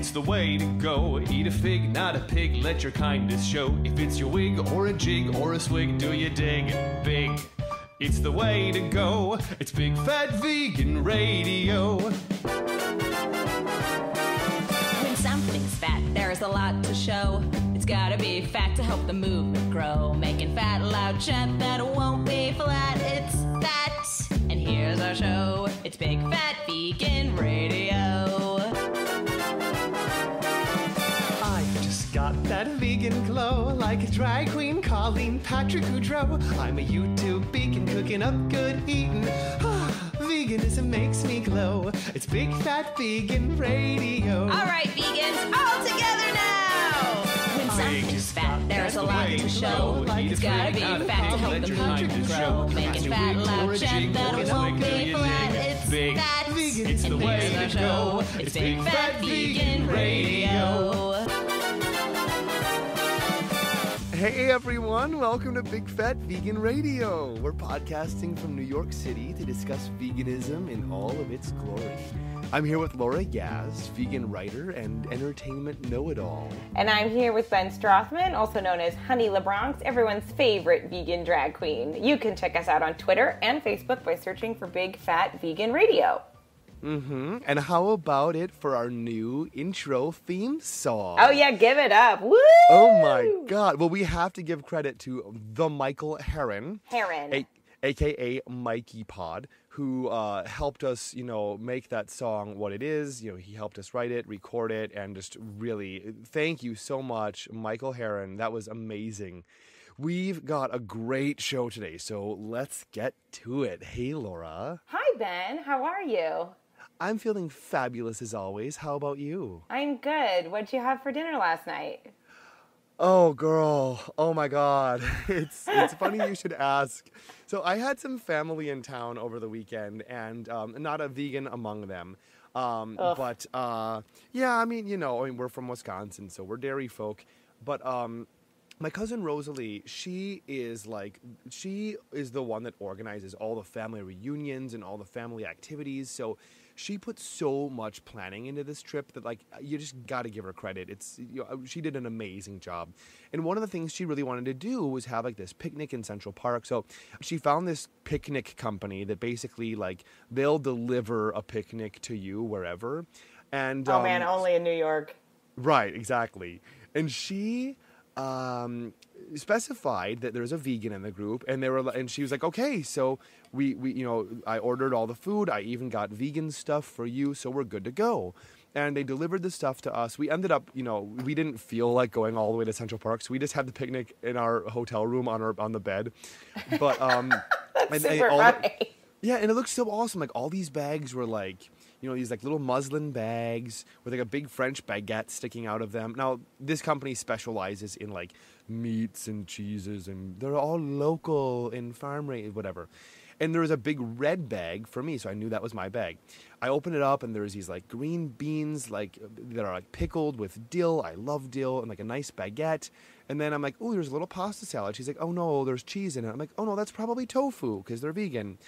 It's the way to go. Eat a fig, not a pig. Let your kindness show. If it's your wig or a jig or a swig, do you dig? Big. It's the way to go. It's Big Fat Vegan Radio. When something's fat, there's a lot to show. It's gotta be fat to help the movement grow. Making fat loud chat that won't be flat. It's fat. And here's our show. It's Big Fat Vegan Radio. Got that vegan glow, like a drag queen calling Patrick Goudreau. I'm a YouTube vegan cooking up good eating. Veganism makes me glow. It's Big Fat Vegan Radio. All right, vegans, all together now. When something's fat, there's a lot to show. It's gotta be fat to help the movement grow. Making fat loud chat that won't be flat. It's fat. It's the way to go. It's Big Fat Vegan Radio. Hey everyone, welcome to Big Fat Vegan Radio. We're podcasting from New York City to discuss veganism in all of its glory. I'm here with Laura Yaz, vegan writer and entertainment know-it-all. And I'm here with Ben Strothman, also known as Honey LeBronx, everyone's favorite vegan drag queen. You can check us out on Twitter and Facebook by searching for Big Fat Vegan Radio. And how about it for our new intro theme song? Oh yeah, give it up. Woo! Oh my God. Well, we have to give credit to the Michael Heron. AKA Mikey Pod, who helped us, make that song what it is. He helped us write it, record it, and just really thank you so much, Michael Heron. That was amazing. We've got a great show today, so let's get to it. Hey, Laura. Hi, Ben. How are you? I'm feeling fabulous as always. How about you? I'm good. What'd you have for dinner last night? Oh, girl. Oh, my God. It's funny you should ask. So I had some family in town over the weekend, and not a vegan among them. But, yeah, we're from Wisconsin, so we're dairy folk. But my cousin Rosalie, she is the one that organizes all the family reunions and all the family activities. So she put so much planning into this trip that, you just got to give her credit. She did an amazing job. And one of the things she really wanted to do was have, this picnic in Central Park. So she found this picnic company that basically, they'll deliver a picnic to you wherever. And oh, man, only in New York. Right, exactly. And she specified that there's a vegan in the group, and she was like, okay, so we I ordered all the food, I even got vegan stuff for you, so we're good to go. And they delivered the stuff to us. We ended up, we didn't feel like going all the way to Central Park, so we just had the picnic in our hotel room on the bed. But that's super funny. Yeah, and it looked so awesome. All these bags were these little muslin bags with a big French baguette sticking out of them. Now, this company specializes in meats and cheeses, and they're all local and farm raised, whatever. And there was a big red bag for me, so I knew that was my bag. I opened it up, and there was these green beans that are pickled with dill. I love dill, and a nice baguette. And then I'm like, oh, there's a little pasta salad. She's like, oh no, there's cheese in it. I'm like, oh no, that's probably tofu because they're vegan.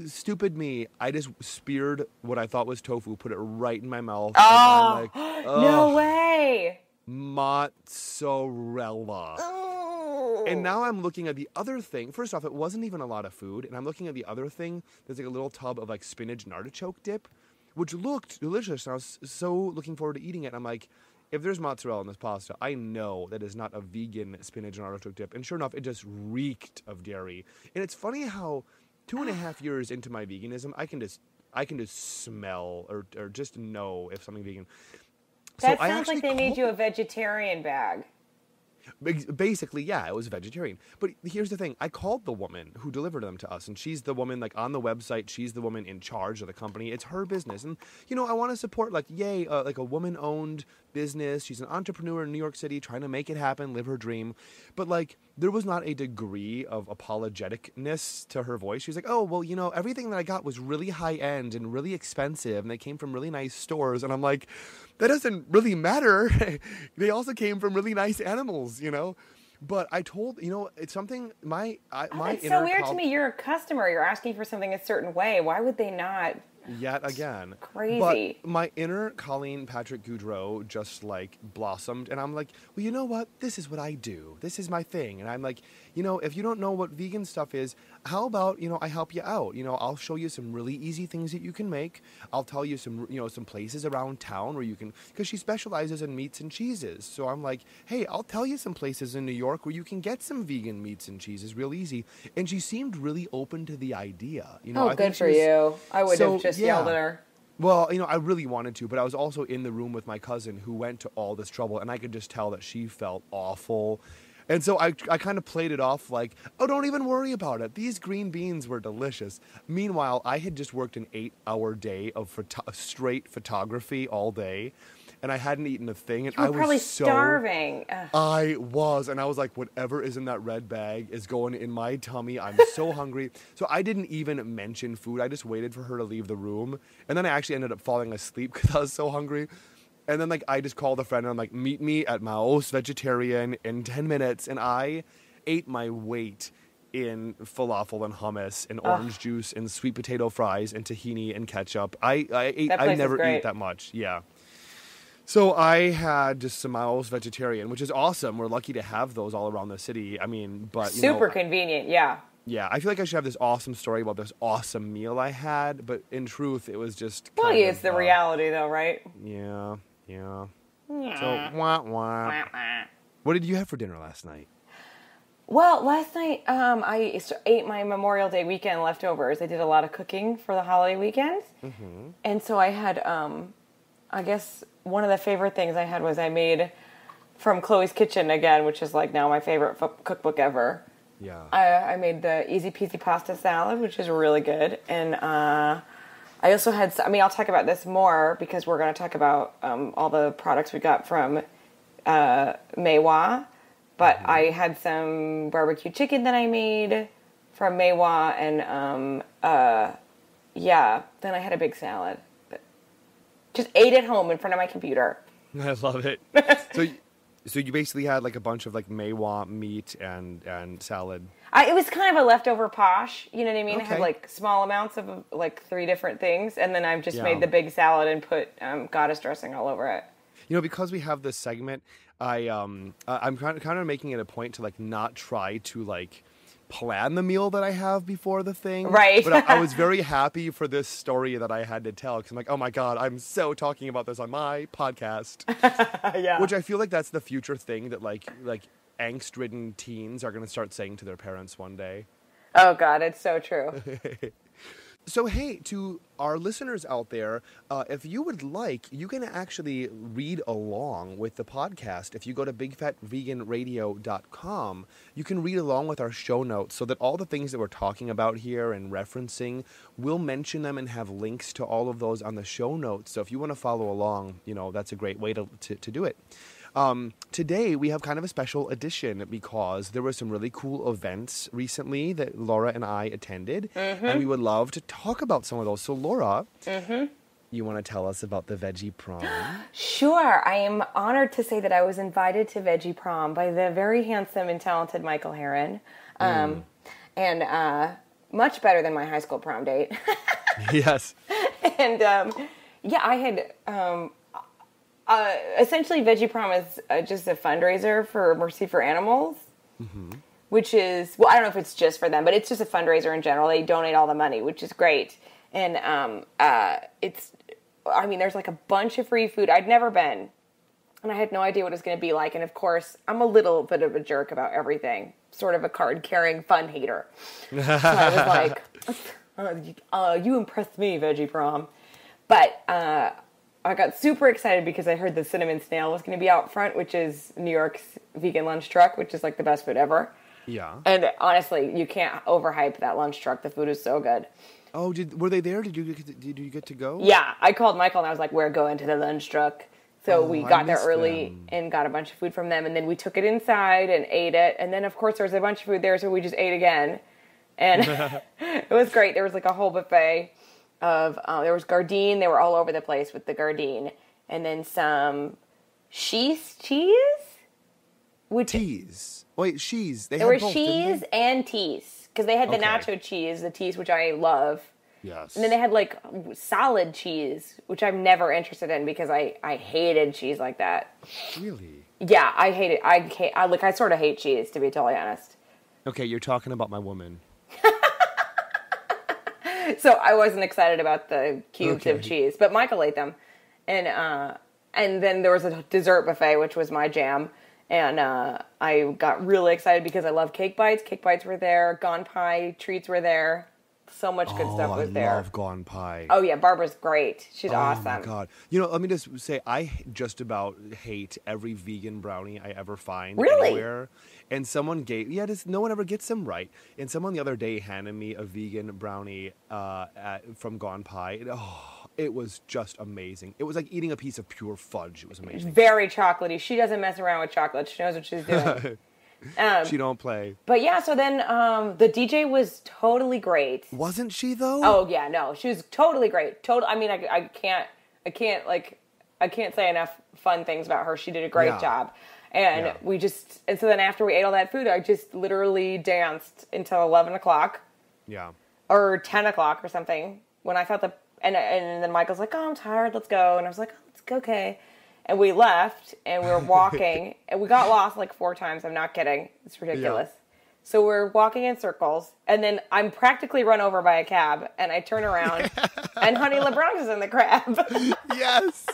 Stupid me, I just speared what I thought was tofu, put it right in my mouth. Oh, no way. Mozzarella. Oh. And now I'm looking at the other thing. First off, it wasn't even a lot of food. And I'm looking at the other thing. There's a little tub of spinach and artichoke dip, which looked delicious. And I was so looking forward to eating it. And I'm like, if there's mozzarella in this pasta, I know that is not a vegan spinach and artichoke dip. And sure enough, it just reeked of dairy. And it's funny how 2.5 years into my veganism, I can just smell or just know if something vegan. That sounds like they made you a vegetarian bag. Basically, yeah, it was vegetarian. But here's the thing. I called the woman who delivered them to us, and she's the woman, on the website, she's the woman in charge of the company. It's her business. And, I want to support, yay, a woman-owned business. She's an entrepreneur in New York City trying to make it happen, live her dream. But, there was not a degree of apologeticness to her voice. She was like, oh, well, everything that I got was really high-end and really expensive, and they came from really nice stores. And I'm like, that doesn't really matter. They also came from really nice animals, But I told, it's something, my it's so weird to me. You're a customer. You're asking for something a certain way. Why would they not Yet again. Crazy. But my inner Colleen Patrick Goudreau just like blossomed, and I'm like, well, you know what? This is what I do. This is my thing. And I'm like, you know, if you don't know what vegan stuff is, how about, you know, I help you out? You know, I'll show you some really easy things that you can make. I'll tell you some, you know, some places around town where you can, because she specializes in meats and cheeses. So I'm like, hey, I'll tell you some places in New York where you can get some vegan meats and cheeses real easy. And she seemed really open to the idea. You know, Oh, good for you. I would have just yelled at her. Well, you know, I really wanted to, but I was also in the room with my cousin who went to all this trouble, and I could just tell that she felt awful. And so I kind of played it off like, oh, don't even worry about it. These green beans were delicious. Meanwhile, I had just worked an 8-hour day of straight photography all day, and I hadn't eaten a thing. And You were probably so starving. Ugh. I was, and I was like, whatever is in that red bag is going in my tummy. I'm so hungry. So I didn't even mention food. I just waited for her to leave the room. And then I actually ended up falling asleep because I was so hungry. And then, like, I just called a friend, and I'm like, meet me at Maywa's Vegetarian in 10 minutes. And I ate my weight in falafel and hummus and orange juice and sweet potato fries and tahini and ketchup. I never eat that much. Yeah. So I had just some Maywa's Vegetarian, which is awesome. We're lucky to have those all around the city. I mean, but Super convenient, yeah. Yeah, I feel like I should have this awesome story about this awesome meal I had, but in truth, it was just Well, yeah, it's the reality, though, right? Yeah. So, wah. What did you have for dinner last night? Well, last night I ate my Memorial Day weekend leftovers. I did a lot of cooking for the holiday weekend. Mm-hmm. And so I had, I guess one of the favorite things I had was I made from Chloe's Kitchen again, which is like now my favorite cookbook ever. Yeah. I made the easy peasy pasta salad, which is really good. And I also had, I'll talk about this more because we're going to talk about all the products we got from Maywa. But I had some barbecue chicken that I made from Maywa. And then I had a big salad. But just ate at home in front of my computer. I love it. So you basically had like a bunch of like Maywa meat and salad. It was kind of a leftover posh, you know what I mean? Okay. I had like small amounts of like 3 different things, and then I've just made the big salad and put goddess dressing all over it. You know, because we have this segment, I'm kind of making it a point to like not try to like plan the meal that I have before the thing. Right. But I was very happy for this story that I had to tell because I'm like, oh my God, I'm so talking about this on my podcast. Yeah. Which I feel like that's the future thing that like angst-ridden teens are going to start saying to their parents one day. Oh God, it's so true. So, hey, to our listeners out there, if you would like, you can actually read along with the podcast. If you go to bigfatveganradio.com, you can read along with our show notes so that all the things that we're talking about here and referencing, we'll mention them and have links to all of those on the show notes. So if you want to follow along, you know, that's a great way to do it. Today, we have kind of a special edition because there were some really cool events recently that Laura and I attended, and we would love to talk about some of those. So, Laura, you want to tell us about the Veggie Prom? Sure. I am honored to say that I was invited to Veggie Prom by the very handsome and talented Michael Herron, and much better than my high school prom date. Yes. And, I had... essentially, Veggie Prom is just a fundraiser for Mercy for Animals, which is, well, I don't know if it's just for them, but it's just a fundraiser in general. They donate all the money, which is great. And there's like a bunch of free food. I'd never been, and I had no idea what it was going to be like. And of course, I'm a little bit of a jerk about everything, sort of a card-carrying fun hater. So I was like, you impressed me, Veggie Prom. But I got super excited because I heard the cinnamon snail was going to be out front, which is New York's vegan lunch truck, which is like the best food ever. Yeah. And honestly, you can't overhype that lunch truck. The food is so good. Oh, were they there? Did you get to go? Yeah, I called Michael and I was like, we're going to the lunch truck. So we got there early and got a bunch of food from them. And then we took it inside and ate it. And then, of course, there was a bunch of food there, so we just ate again. And it was great. There was like a whole buffet. There was Gardein. They were all over the place with the Gardein. And then some cheese? Teas. Wait, cheese. There were cheese and teas. Because they had the nacho cheese, the teas, which I love. Yes. And then they had like solid cheese, which I'm never interested in because I hated cheese like that. Really? Yeah, I hate it. I sort of hate cheese, to be totally honest. Okay, you're talking about my woman. So I wasn't excited about the cubes of cheese, but Michael ate them. And then there was a dessert buffet, which was my jam. And I got really excited because I love cake bites. Cake bites were there. Gone pie treats were there. So much good stuff was there. I love gone pie. Oh, yeah. Barbara's great. She's awesome. Oh, my God. You know, let me just say, I just about hate every vegan brownie I ever find anywhere. And someone gave, no one ever gets them right. And someone the other day handed me a vegan brownie from Gone Pie. It was just amazing. It was like eating a piece of pure fudge. It was amazing. Very chocolatey. She doesn't mess around with chocolate. She knows what she's doing. She don't play. But yeah, so then the DJ was totally great. Wasn't she though? Oh yeah, no, she was totally great. I mean, I can't say enough fun things about her. She did a great job. And so then after we ate all that food, I just literally danced until 11 o'clock. Yeah. Or 10 o'clock or something. When I felt and then Michael's like, oh, I'm tired, let's go. And I was like, oh, it's okay. And we left, and we were walking, and we got lost like 4 times. I'm not kidding. It's ridiculous. Yeah. So we're walking in circles, and then I'm practically run over by a cab, and I turn around, and Honey LeBronx is in the cab. Yes.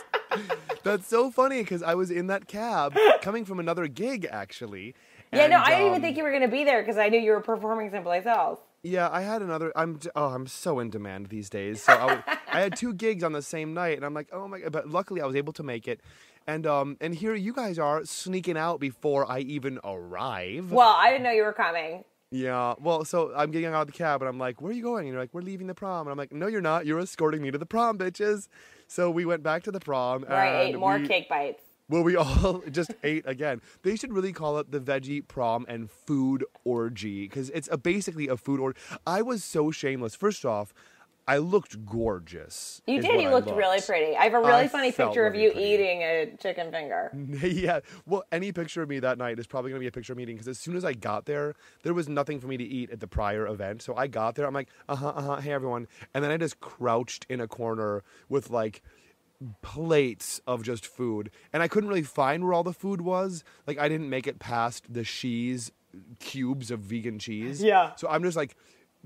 That's so funny, because I was in that cab, coming from another gig, actually. Yeah, no, I didn't even think you were going to be there, because I knew you were performing someplace else. Yeah, I had another. I'm so in demand these days. So I had 2 gigs on the same night, and I'm like, oh my God! But luckily, I was able to make it. And here you guys are sneaking out before I even arrive. Well, I didn't know you were coming. Yeah. Well, so I'm getting out of the cab, and I'm like, where are you going? And you're like, we're leaving the prom. And I'm like, no, you're not. You're escorting me to the prom, bitches. So we went back to the prom. Where I ate more cake bites. Well, we all just ate again. They should really call it the Veggie Prom and Food Orgy, because it's basically a food orgy. I was so shameless. First off, I looked gorgeous. You did. You looked really pretty. I have a really funny picture of you eating a chicken finger. Yeah. Well, any picture of me that night is probably going to be a picture of me eating, because as soon as I got there was nothing for me to eat at the prior event. So I got there. I'm like, hey, everyone. And then I just crouched in a corner with, like, plates of just food, and I couldn't really find where all the food was. Like, I didn't make it past the cheese cubes of vegan cheese. Yeah. So I'm just like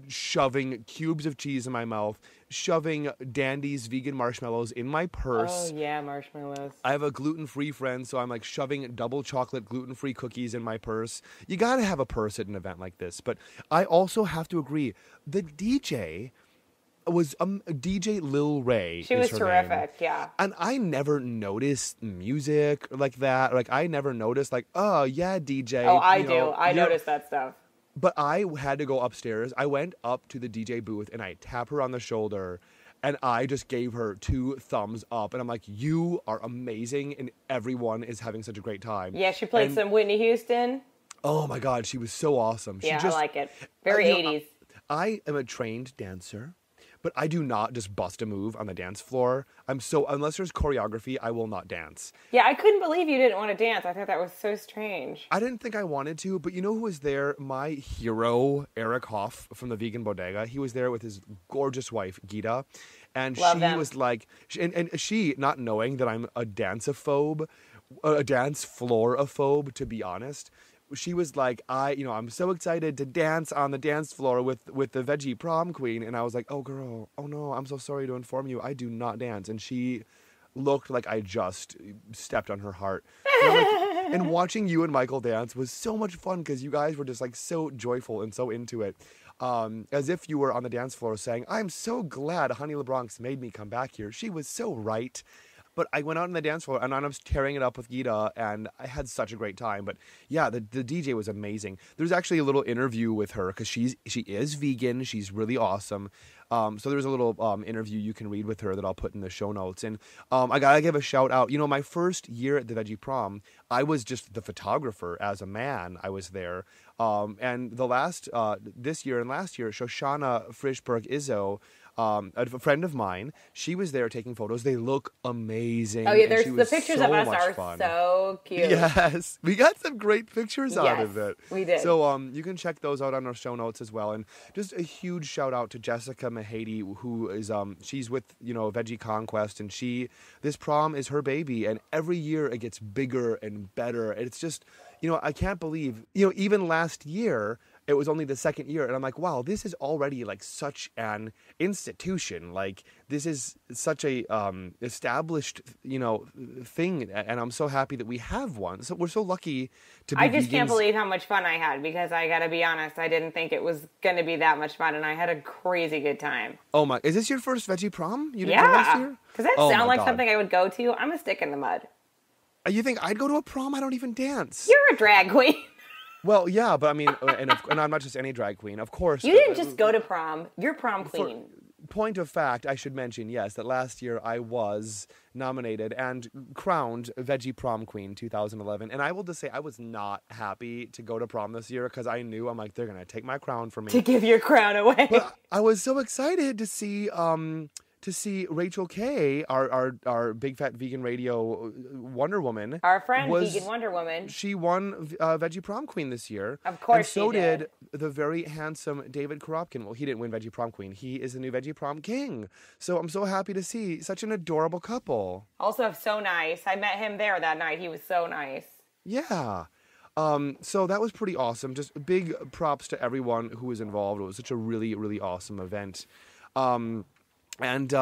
shoving cubes of cheese in my mouth, shoving Dandy's vegan marshmallows in my purse. Oh yeah, marshmallows. I have a gluten-free friend, so I'm like shoving double chocolate gluten-free cookies in my purse. You got to have a purse at an event like this. But I also have to agree, the DJ was DJ Lil Ray. She was terrific, yeah. And I never noticed music like that. Like, I never noticed, like, oh, yeah, DJ. Oh, I do. I noticed that stuff. But I had to go upstairs. I went up to the DJ booth, and I tapped her on the shoulder, and I just gave her 2 thumbs up. And I'm like, you are amazing, and everyone is having such a great time. Yeah, she played some Whitney Houston. Oh, my God. She was so awesome. Yeah, I like it. Very 80s. I am a trained dancer. But I do not just bust a move on the dance floor. Unless there's choreography, I will not dance. Yeah, I couldn't believe you didn't want to dance. I thought that was so strange. I didn't think I wanted to, but you know who was there? My hero, Eric Hoff from the Vegan Bodega. He was there with his gorgeous wife, Gita. And Love she them. was like, and she, not knowing that I'm a dance-ophobe, a dance floor-ophobe, to be honest, she was like, I'm so excited to dance on the dance floor with the Veggie Prom Queen. And I was like, oh, girl, oh, no, I'm so sorry to inform you. I do not dance. And she looked like I just stepped on her heart. And watching you and Michael dance was so much fun, because you guys were just, like, so joyful and so into it. As if you were on the dance floor saying, I'm so glad Honey LeBronx made me come back here. She was so right. But I went out on the dance floor, and I was tearing it up with Gita, and I had such a great time. But yeah, the DJ was amazing. There's actually a little interview with her, because she is vegan. She's really awesome. So there's a little interview you can read with her that I'll put in the show notes. And I gotta give a shout out. You know, my first year at the Veggie Prom, I was just the photographer as a man. I was there. And this year and last year, Shoshana Frischberg Izzo a friend of mine. She was there taking photos. They look amazing. Oh yeah, and she the was pictures so of us much are fun. so cute. Yes, we got some great pictures out of it. We did. So you can check those out on our show notes as well. And just a huge shout out to Jessica Mahady, who is she's with Veggie Conquest, and this prom is her baby, and every year it gets bigger and better. It's just I can't believe even last year. It was only the second year, and I'm like, wow, this is already like such an institution. Like this is such a established, thing, and I'm so happy that we have one. So we're so lucky to be. I just can't vegans. believe how much fun I had, because I got to be honest, I didn't think it was going to be that much fun, and I had a crazy good time. Oh my! Is this your first Veggie Prom? You didn't go last year? Does that sound like something I would go to? I'm a stick in the mud. You think I'd go to a prom? I don't even dance. You're a drag queen. Well, yeah, but I mean, and I'm not just any drag queen, of course. You didn't just go to prom. You're prom queen. Point of fact, I should mention, yes, that last year I was nominated and crowned Veggie Prom Queen 2011. And I will just say I was not happy to go to prom this year because I knew, I'm like, they're going to take my crown from me. To give your crown away. But I was so excited to see Rachel Kay, our big fat vegan radio Wonder Woman. Our friend, vegan Wonder Woman. She won Veggie Prom Queen this year. Of course and so she did. the very handsome David Koropkin. Well, he didn't win Veggie Prom Queen. He is the new Veggie Prom King. So I'm so happy to see such an adorable couple. Also so nice. I met him there that night. He was so nice. Yeah. So that was pretty awesome. Just big props to everyone who was involved. It was such a really, really awesome event. And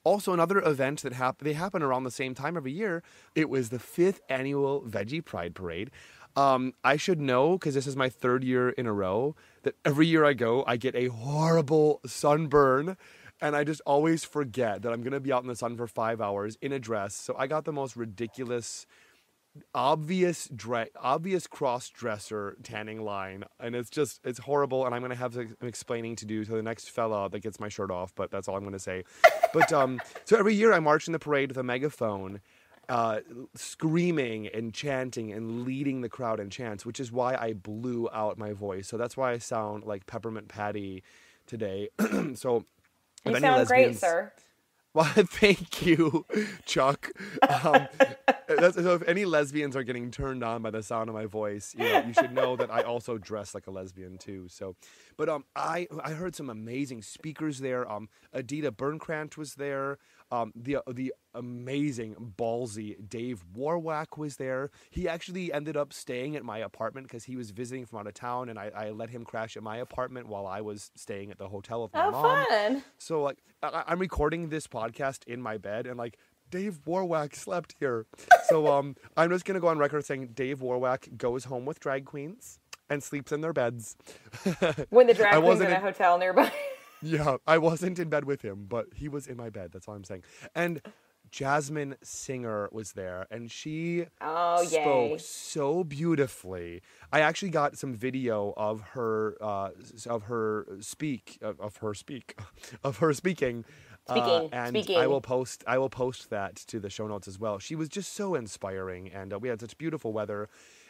also another event that they happen around the same time every year. It was the 5th annual Veggie Pride Parade. I should know, because this is my 3rd year in a row, that every year I go, I get a horrible sunburn. And I just always forget that I'm going to be out in the sun for 5 hours in a dress. So I got the most ridiculous, obvious cross-dresser tanning line, and it's horrible, and I'm going to have some explaining to do to the next fella that gets my shirt off, but that's all I'm going to say. But so every year I march in the parade with a megaphone, screaming and chanting and leading the crowd in chants, which is why I blew out my voice. So that's why I sound like Peppermint Patty today. So you sound great, sir. Well, thank you, Chuck. So if any lesbians are getting turned on by the sound of my voice, you should know that I also dress like a lesbian too. So, but I heard some amazing speakers there. Adita Bernkrant was there. The amazing ballsy Dave Warwack was there. He actually ended up staying at my apartment because he was visiting from out of town, and I let him crash at my apartment while I was staying at the hotel with my mom. Fun! So like I'm recording this podcast in my bed, and like Dave Warwack slept here. So I'm just gonna go on record saying Dave Warwack goes home with drag queens and sleeps in their beds. When the drag queen's in a hotel nearby. Yeah, I wasn't in bed with him, but he was in my bed. That's all I'm saying. And Jasmine Singer was there, and she spoke so beautifully. I actually got some video of her speaking. Speaking. I will post that to the show notes as well. She was just so inspiring, and we had such beautiful weather.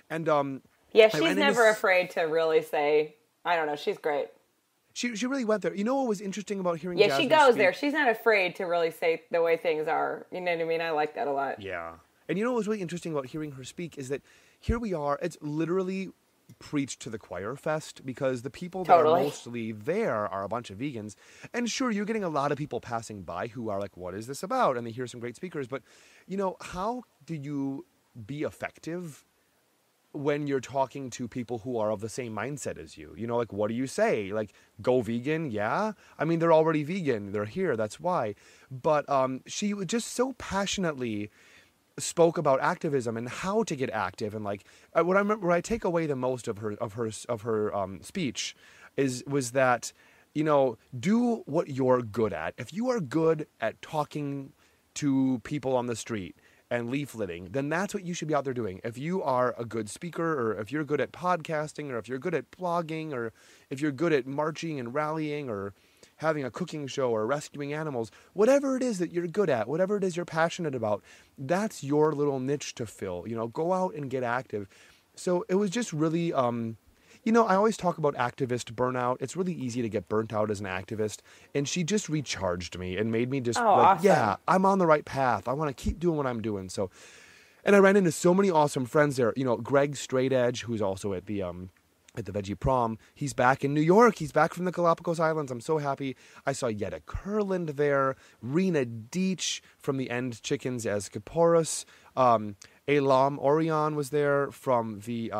And yeah, she's never afraid to really say, I don't know, she's great. She really went there. You know what was interesting about hearing Jasmine Jasmine she goes speak? there. She's not afraid to really say the way things are. You know what I mean? I like that a lot. Yeah. And you know what was really interesting about hearing her speak is that here we are. It's literally preached to the choir fest, because the people that are mostly there are a bunch of vegans. And sure, you're getting a lot of people passing by who are like, what is this about? And they hear some great speakers. But, how do you be effective when you're talking to people who are of the same mindset as you? Like, what do you say? Like, go vegan? Yeah. I mean, they're already vegan. They're here. That's why. But she just so passionately spoke about activism and how to get active. And like, what I take away the most of her speech was that, do what you're good at. If you are good at talking to people on the street and leafleting, then that's what you should be out there doing. If you are a good speaker, or if you're good at podcasting, or if you're good at blogging, or if you're good at marching and rallying, or having a cooking show, or rescuing animals, whatever it is that you're good at, whatever it is you're passionate about, that's your little niche to fill. Go out and get active. So it was just really, I always talk about activist burnout. It's really easy to get burnt out as an activist. And she just recharged me and made me just awesome. yeah, I'm on the right path. I want to keep doing what I'm doing. So, and I ran into so many awesome friends there. Greg Straight Edge, who's also at the Veggie Prom, he's back in New York. He's back from the Galapagos Islands. I'm so happy. I saw Yetta Kurland there. Rena Deitch from the End Chickens as PURRS. Elam Orion was there from the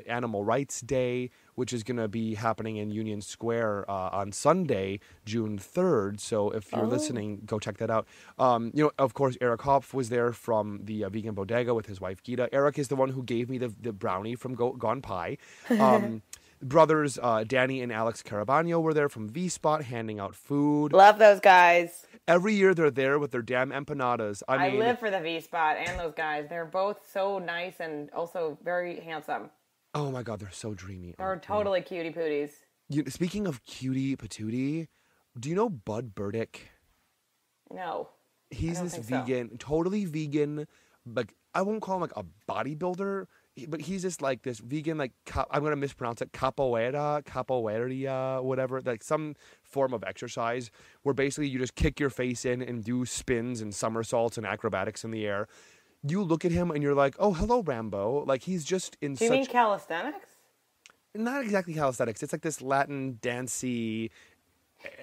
Animal Rights Day, which is going to be happening in Union Square on Sunday, June 3rd. So if you're listening, go check that out. Of course, Eric Hopf was there from the Vegan Bodega with his wife Gita. Eric is the one who gave me the brownie from Gone Pie. Brothers Danny and Alex Carabano were there from V-Spot handing out food. Love those guys. Every year they're there with their damn empanadas. I mean, live for the V-Spot and those guys. They're both so nice and also very handsome. Oh my God, they're so dreamy. They're totally cutie pooties. Speaking of cutie patootie, do you know Bud Burdick? No. He's this vegan, totally vegan, like I won't call him like a bodybuilder, but he's just like this vegan, like I'm going to mispronounce it, capoeira, whatever, like some form of exercise where basically you just kick your face in and do spins and somersaults and acrobatics in the air. You look at him and you're like, oh, hello, Rambo. Like he's just in Do you mean calisthenics? Not exactly calisthenics. It's like this Latin dancey,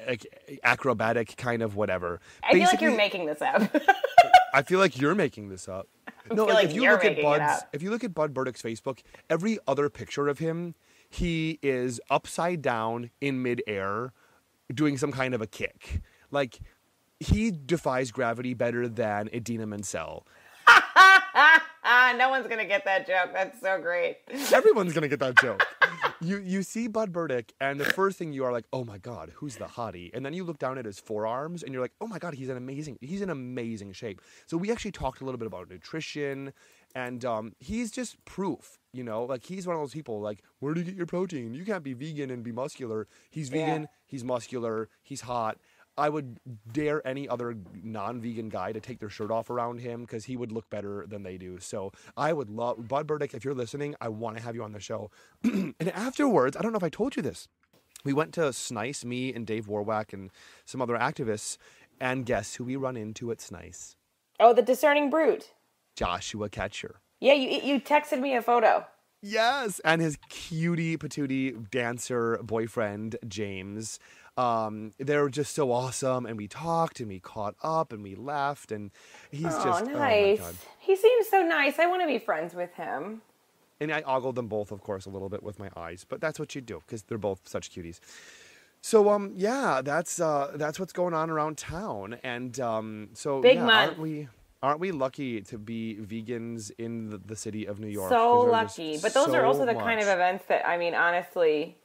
like acrobatic kind of whatever. I feel like you're making this up. I feel like you're making this up. No, like if you look at Bud Burdick's Facebook, every other picture of him, he is upside down in midair, doing some kind of a kick. Like he defies gravity better than Idina Menzel. No one's gonna get that joke. That's so great. Everyone's gonna get that joke. You see Bud Burdick, and the first thing you are like, oh my God, who's the hottie? And then you look down at his forearms, and you're like, oh my God, he's in amazing shape. So we actually talked a little bit about nutrition, and he's just proof, like he's one of those people like, where do you get your protein? You can't be vegan and be muscular. He's vegan, he's muscular, he's hot. I would dare any other non-vegan guy to take their shirt off around him because he would look better than they do. So I would love, Bud Burdick, if you're listening, I want to have you on the show. And afterwards, I don't know if I told you this, we went to Snice, me and Dave Warwack and some other activists, and guess who we run into at Snice? Oh, the discerning brute. Joshua Ketcher. Yeah, you texted me a photo. Yes, and his cutie patootie dancer boyfriend, James. They were just so awesome, and we talked, and we caught up, and we laughed, and he's nice. Oh my God. He seems so nice. I want to be friends with him. And I ogled them both, of course, a little bit with my eyes, but that's what you do because they're both such cuties. So, yeah, that's what's going on around town, and so Big yeah, month. Aren't we lucky to be vegans in the city of New York? So lucky, but those are also the kind of events that honestly,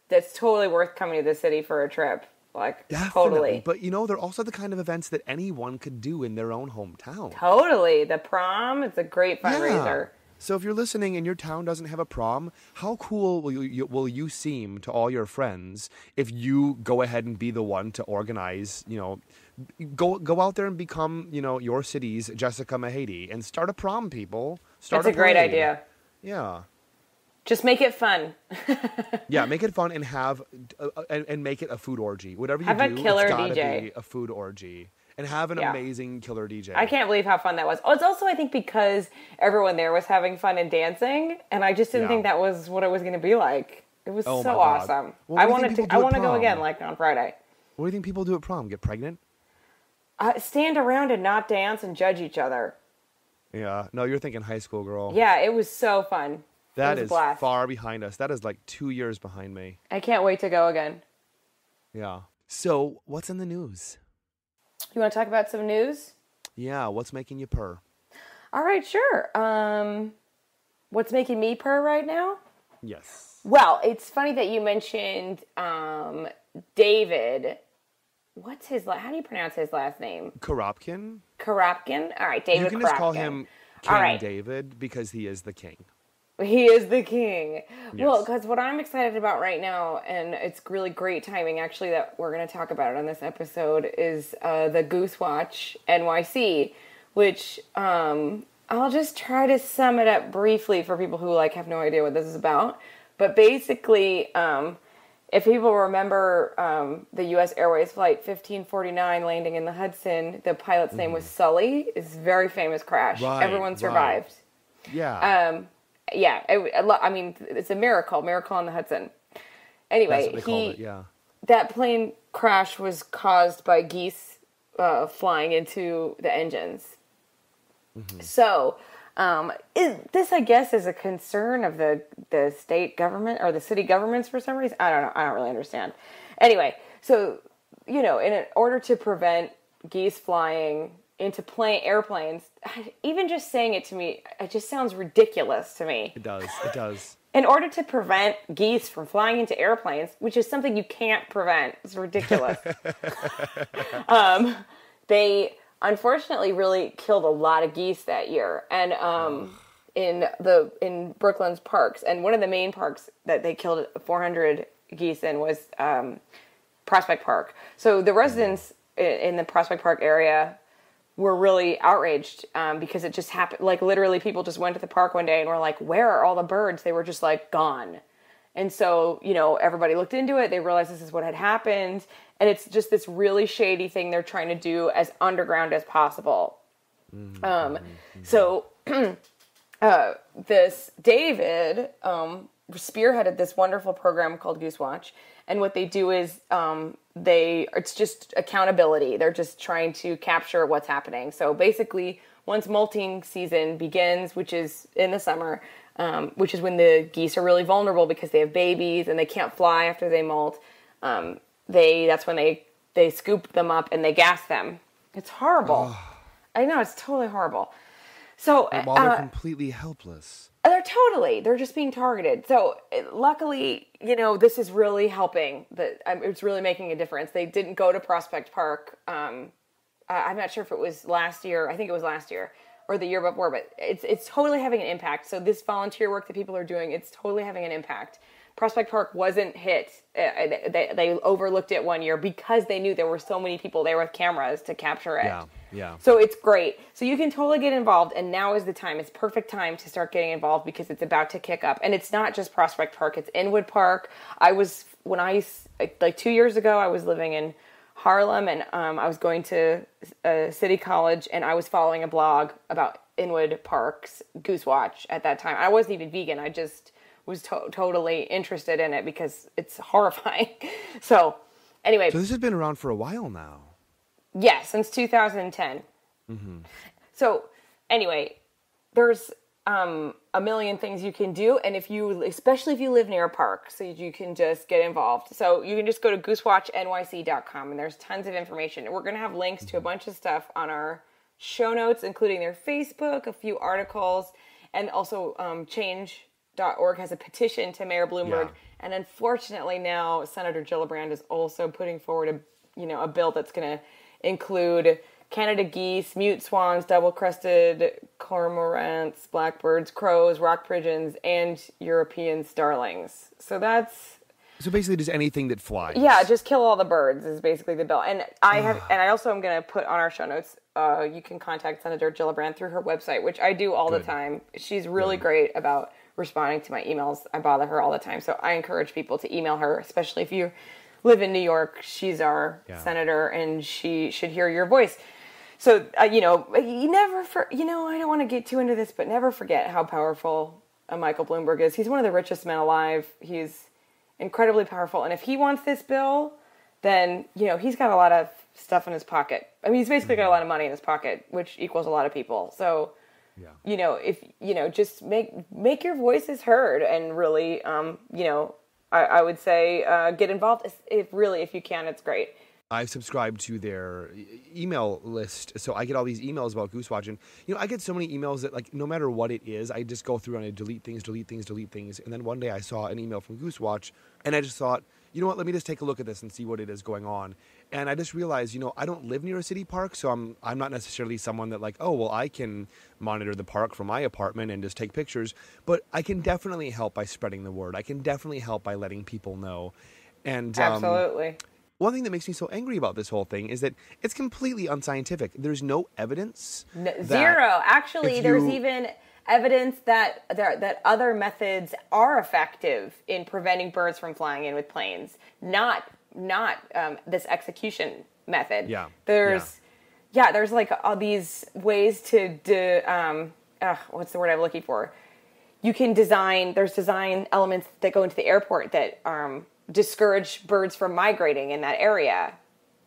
that's totally worth coming to the city for a trip. Like, definitely. Totally. But, they're also the kind of events that anyone could do in their own hometown. Totally. The prom, it's a great fundraiser. Yeah. So if you're listening and your town doesn't have a prom, how cool will you seem to all your friends if you go ahead and be the one to organize, go out there and become, your city's Jessica Mahady and start a prom, people. That's a great idea. Yeah. Just make it fun. Yeah, make it fun and have and make it a food orgy. Whatever you have do, a killer it's gotta DJ. be a food orgy. And have an amazing killer DJ. I can't believe how fun that was. Oh, it's also, I think, because everyone there was having fun and dancing, and I just didn't think that was what it was going to be like. It was so awesome. Well, I want to go again, like on Friday. What do you think people do at prom? Get pregnant? Stand around and not dance and judge each other. Yeah. No, you're thinking high school, girl. Yeah, it was so fun. That is far behind us. That is like 2 years behind me. I can't wait to go again. Yeah. So, what's in the news? You want to talk about some news? Yeah, what's making you purr? All right, sure. What's making me purr right now? Yes. Well, it's funny that you mentioned David. What's his how do you pronounce his last name? Karapkin? Karapkin? All right, David Karapkin. You can just call him King David because he is the king. He is the king. Yes. Well, because what I'm excited about right now, and it's really great timing, actually, that we're going to talk about it on this episode, is the Goose Watch NYC, which I'll just try to sum it up briefly for people who have no idea what this is about. But basically, if people remember the U.S. Airways Flight 1549 landing in the Hudson, the pilot's name was Sully. It's a very famous crash. Right, Everyone survived. Right. Yeah. Yeah, I mean, it's a miracle on the Hudson. Anyway, That's what they called it, yeah. That plane crash was caused by geese flying into the engines. Mm-hmm. So, this, I guess, is a concern of the state government or the city governments for some reason. I don't know. I don't really understand. Anyway, so, in order to prevent geese flying into airplanes, even just saying it to me, it just sounds ridiculous to me. It does. In order to prevent geese from flying into airplanes, which is something you can't prevent, it's ridiculous. They unfortunately really killed a lot of geese that year, and in Brooklyn's parks. And one of the main parks that they killed 400 geese in was Prospect Park. So the residents in the Prospect Park area were really outraged because it just happened. Like, literally, people just went to the park one day and were like, where are all the birds? They were just, like, gone. And so, everybody looked into it. They realized this is what had happened. And it's just this really shady thing they're trying to do as underground as possible. So this David spearheaded this wonderful program called Goose Watch. And what they do is it's just accountability. They're just trying to capture what's happening. So basically, once molting season begins, which is in the summer, which is when the geese are really vulnerable because they have babies and they can't fly after they molt, that's when they scoop them up and they gas them. It's horrible. Oh. I know, it's totally horrible. So while they're completely helpless. They're just being targeted. So luckily, this is really helping. It's really making a difference. They didn't go to Prospect Park. I'm not sure if it was last year. I think it was last year or the year before, but it's totally having an impact. So this volunteer work that people are doing, it's totally having an impact. Prospect Park wasn't hit. They overlooked it one year because they knew there were so many people there with cameras to capture it. Yeah. So it's great. So you can totally get involved, and now is the time. It's perfect time to start getting involved because it's about to kick up. And it's not just Prospect Park. It's Inwood Park. 2 years ago, I was living in Harlem, and I was going to City College, and I was following a blog about Inwood Park's Goose Watch at that time. I wasn't even vegan. I just was totally interested in it because it's horrifying. So anyway. So this has been around for a while now. Yeah, since 2010. Mm-hmm. So anyway, there's a million things you can do. And especially if you live near a park, so you can just get involved. So you can just go to goosewatchnyc.com and there's tons of information. And we're going to have links to a bunch of stuff on our show notes, including their Facebook, a few articles, and also change.org has a petition to Mayor Bloomberg. Yeah. And unfortunately now Senator Gillibrand is also putting forward a bill that's going to include Canada geese, mute swans, double-crested cormorants, blackbirds, crows, rock pigeons, and European starlings. So basically just anything that flies. Yeah, just kill all the birds is basically the bill. And I also am going to put on our show notes, you can contact Senator Gillibrand through her website, which I do all the time. She's really great about responding to my emails. I bother her all the time. So I encourage people to email her, especially if you live in New York. She's our senator, and she should hear your voice. So, you never, I don't want to get too into this, but never forget how powerful Michael Bloomberg is. He's one of the richest men alive. He's incredibly powerful. And if he wants this bill, then, he's got a lot of stuff in his pocket. I mean, he's basically got a lot of money in his pocket, which equals a lot of people. So, if, just make your voices heard and really, I would say get involved if you can. It's great. I've subscribed to their email list, so I get all these emails about Goose Watch, and I get so many emails that, like, no matter what it is, I just go through and I delete things, and then one day I saw an email from Goose Watch, and I just thought, you know what, let me just take a look at this and see what it is going on. And I just realized, I don't live near a city park, so I'm not necessarily someone that, like, oh, well, I can monitor the park from my apartment and just take pictures, but I can definitely help by spreading the word. I can definitely help by letting people know. And absolutely. One thing that makes me so angry about this whole thing is that it's completely unscientific. There's no evidence. Zero. Actually, there's even evidence that that other methods are effective in preventing birds from flying in with planes, not this execution method. There's like all these ways to what's the word I'm looking for? You can there's design elements that go into the airport that discourage birds from migrating in that area.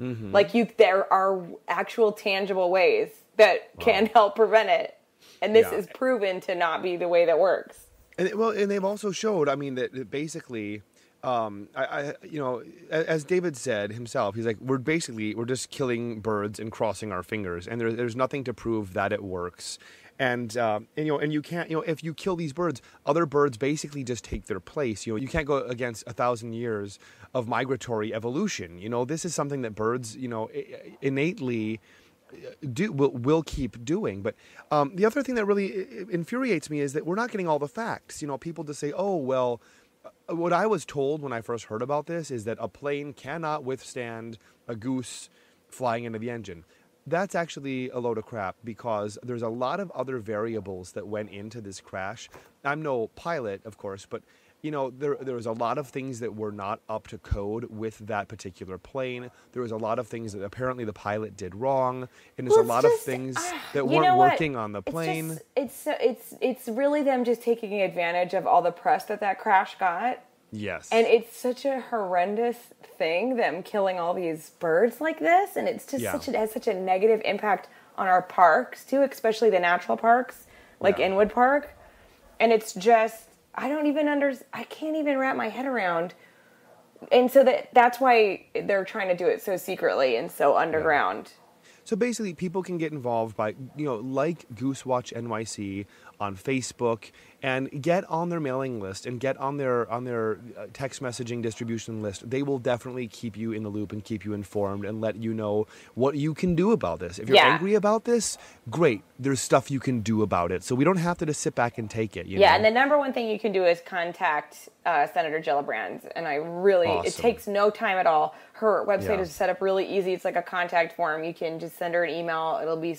Mm-hmm. Like there are actual tangible ways that can help prevent it. And this is proven to not be the way that works. And they've also showed, I mean, that basically, as David said himself, he's like, we're just killing birds and crossing our fingers, and there's nothing to prove that it works. And you can't, if you kill these birds, other birds basically just take their place. You can't go against 1,000 years of migratory evolution. This is something that birds, innately will keep doing. But the other thing that really infuriates me is that we're not getting all the facts. People just say, oh, well, what I was told when I first heard about this is that a plane cannot withstand a goose flying into the engine. That's actually a load of crap, because there's a lot of other variables that went into this crash. I'm no pilot, of course, but there was a lot of things that were not up to code with that particular plane. There was a lot of things that apparently the pilot did wrong, and there's a lot of things that weren't working on the plane. It's really them just taking advantage of all the press that crash got. Yes. And it's such a horrendous thing, them killing all these birds like this, and it's just it has such a negative impact on our parks too, especially the natural parks like Inwood Park. And it's just I can't even wrap my head around. And so that's why they're trying to do it so secretly and so underground. Yeah. So basically, people can get involved by, like Goose Watch NYC on Facebook, and get on their mailing list and get on their text messaging distribution list. They will definitely keep you in the loop and keep you informed and let you know what you can do about this. If you're angry about this, great. There's stuff you can do about it. So we don't have to just sit back and take it. You know? And the number one thing you can do is contact Senator Gillibrand. And it takes no time at all. Her website is set up really easy. It's like a contact form. You can just send her an email. It'll be...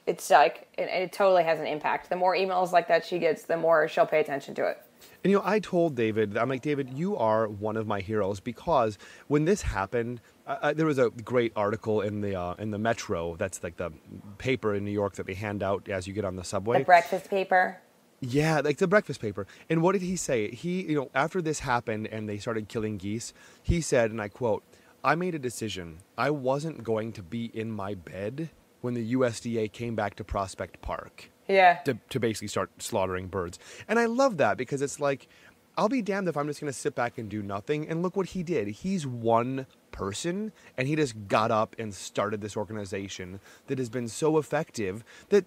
It's like, and it totally has an impact. The more emails like that she gets, the more she'll pay attention to it. And I told David, I'm like, David, you are one of my heroes, because when this happened, there was a great article in the Metro. That's like the paper in New York that they hand out as you get on the subway. The breakfast paper. Yeah, like the breakfast paper. And what did he say? He, after this happened and they started killing geese, he said, and I quote, "I made a decision. I wasn't going to be in my bed when the USDA came back to Prospect Park to basically start slaughtering birds." And I love that, because it's like, I'll be damned if I'm just going to sit back and do nothing. And look what he did. He's one person, and he just got up and started this organization that has been so effective that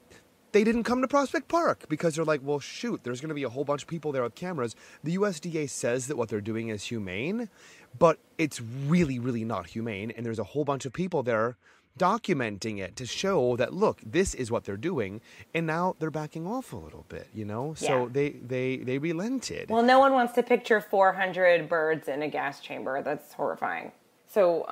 they didn't come to Prospect Park, because they're like, well, shoot, there's going to be a whole bunch of people there with cameras. The USDA says that what they're doing is humane, but it's really, really not humane. And there's a whole bunch of people there documenting it to show that, look, this is what they're doing, and now they're backing off a little bit, so they relented. Well, no one wants to picture 400 birds in a gas chamber. That's horrifying. So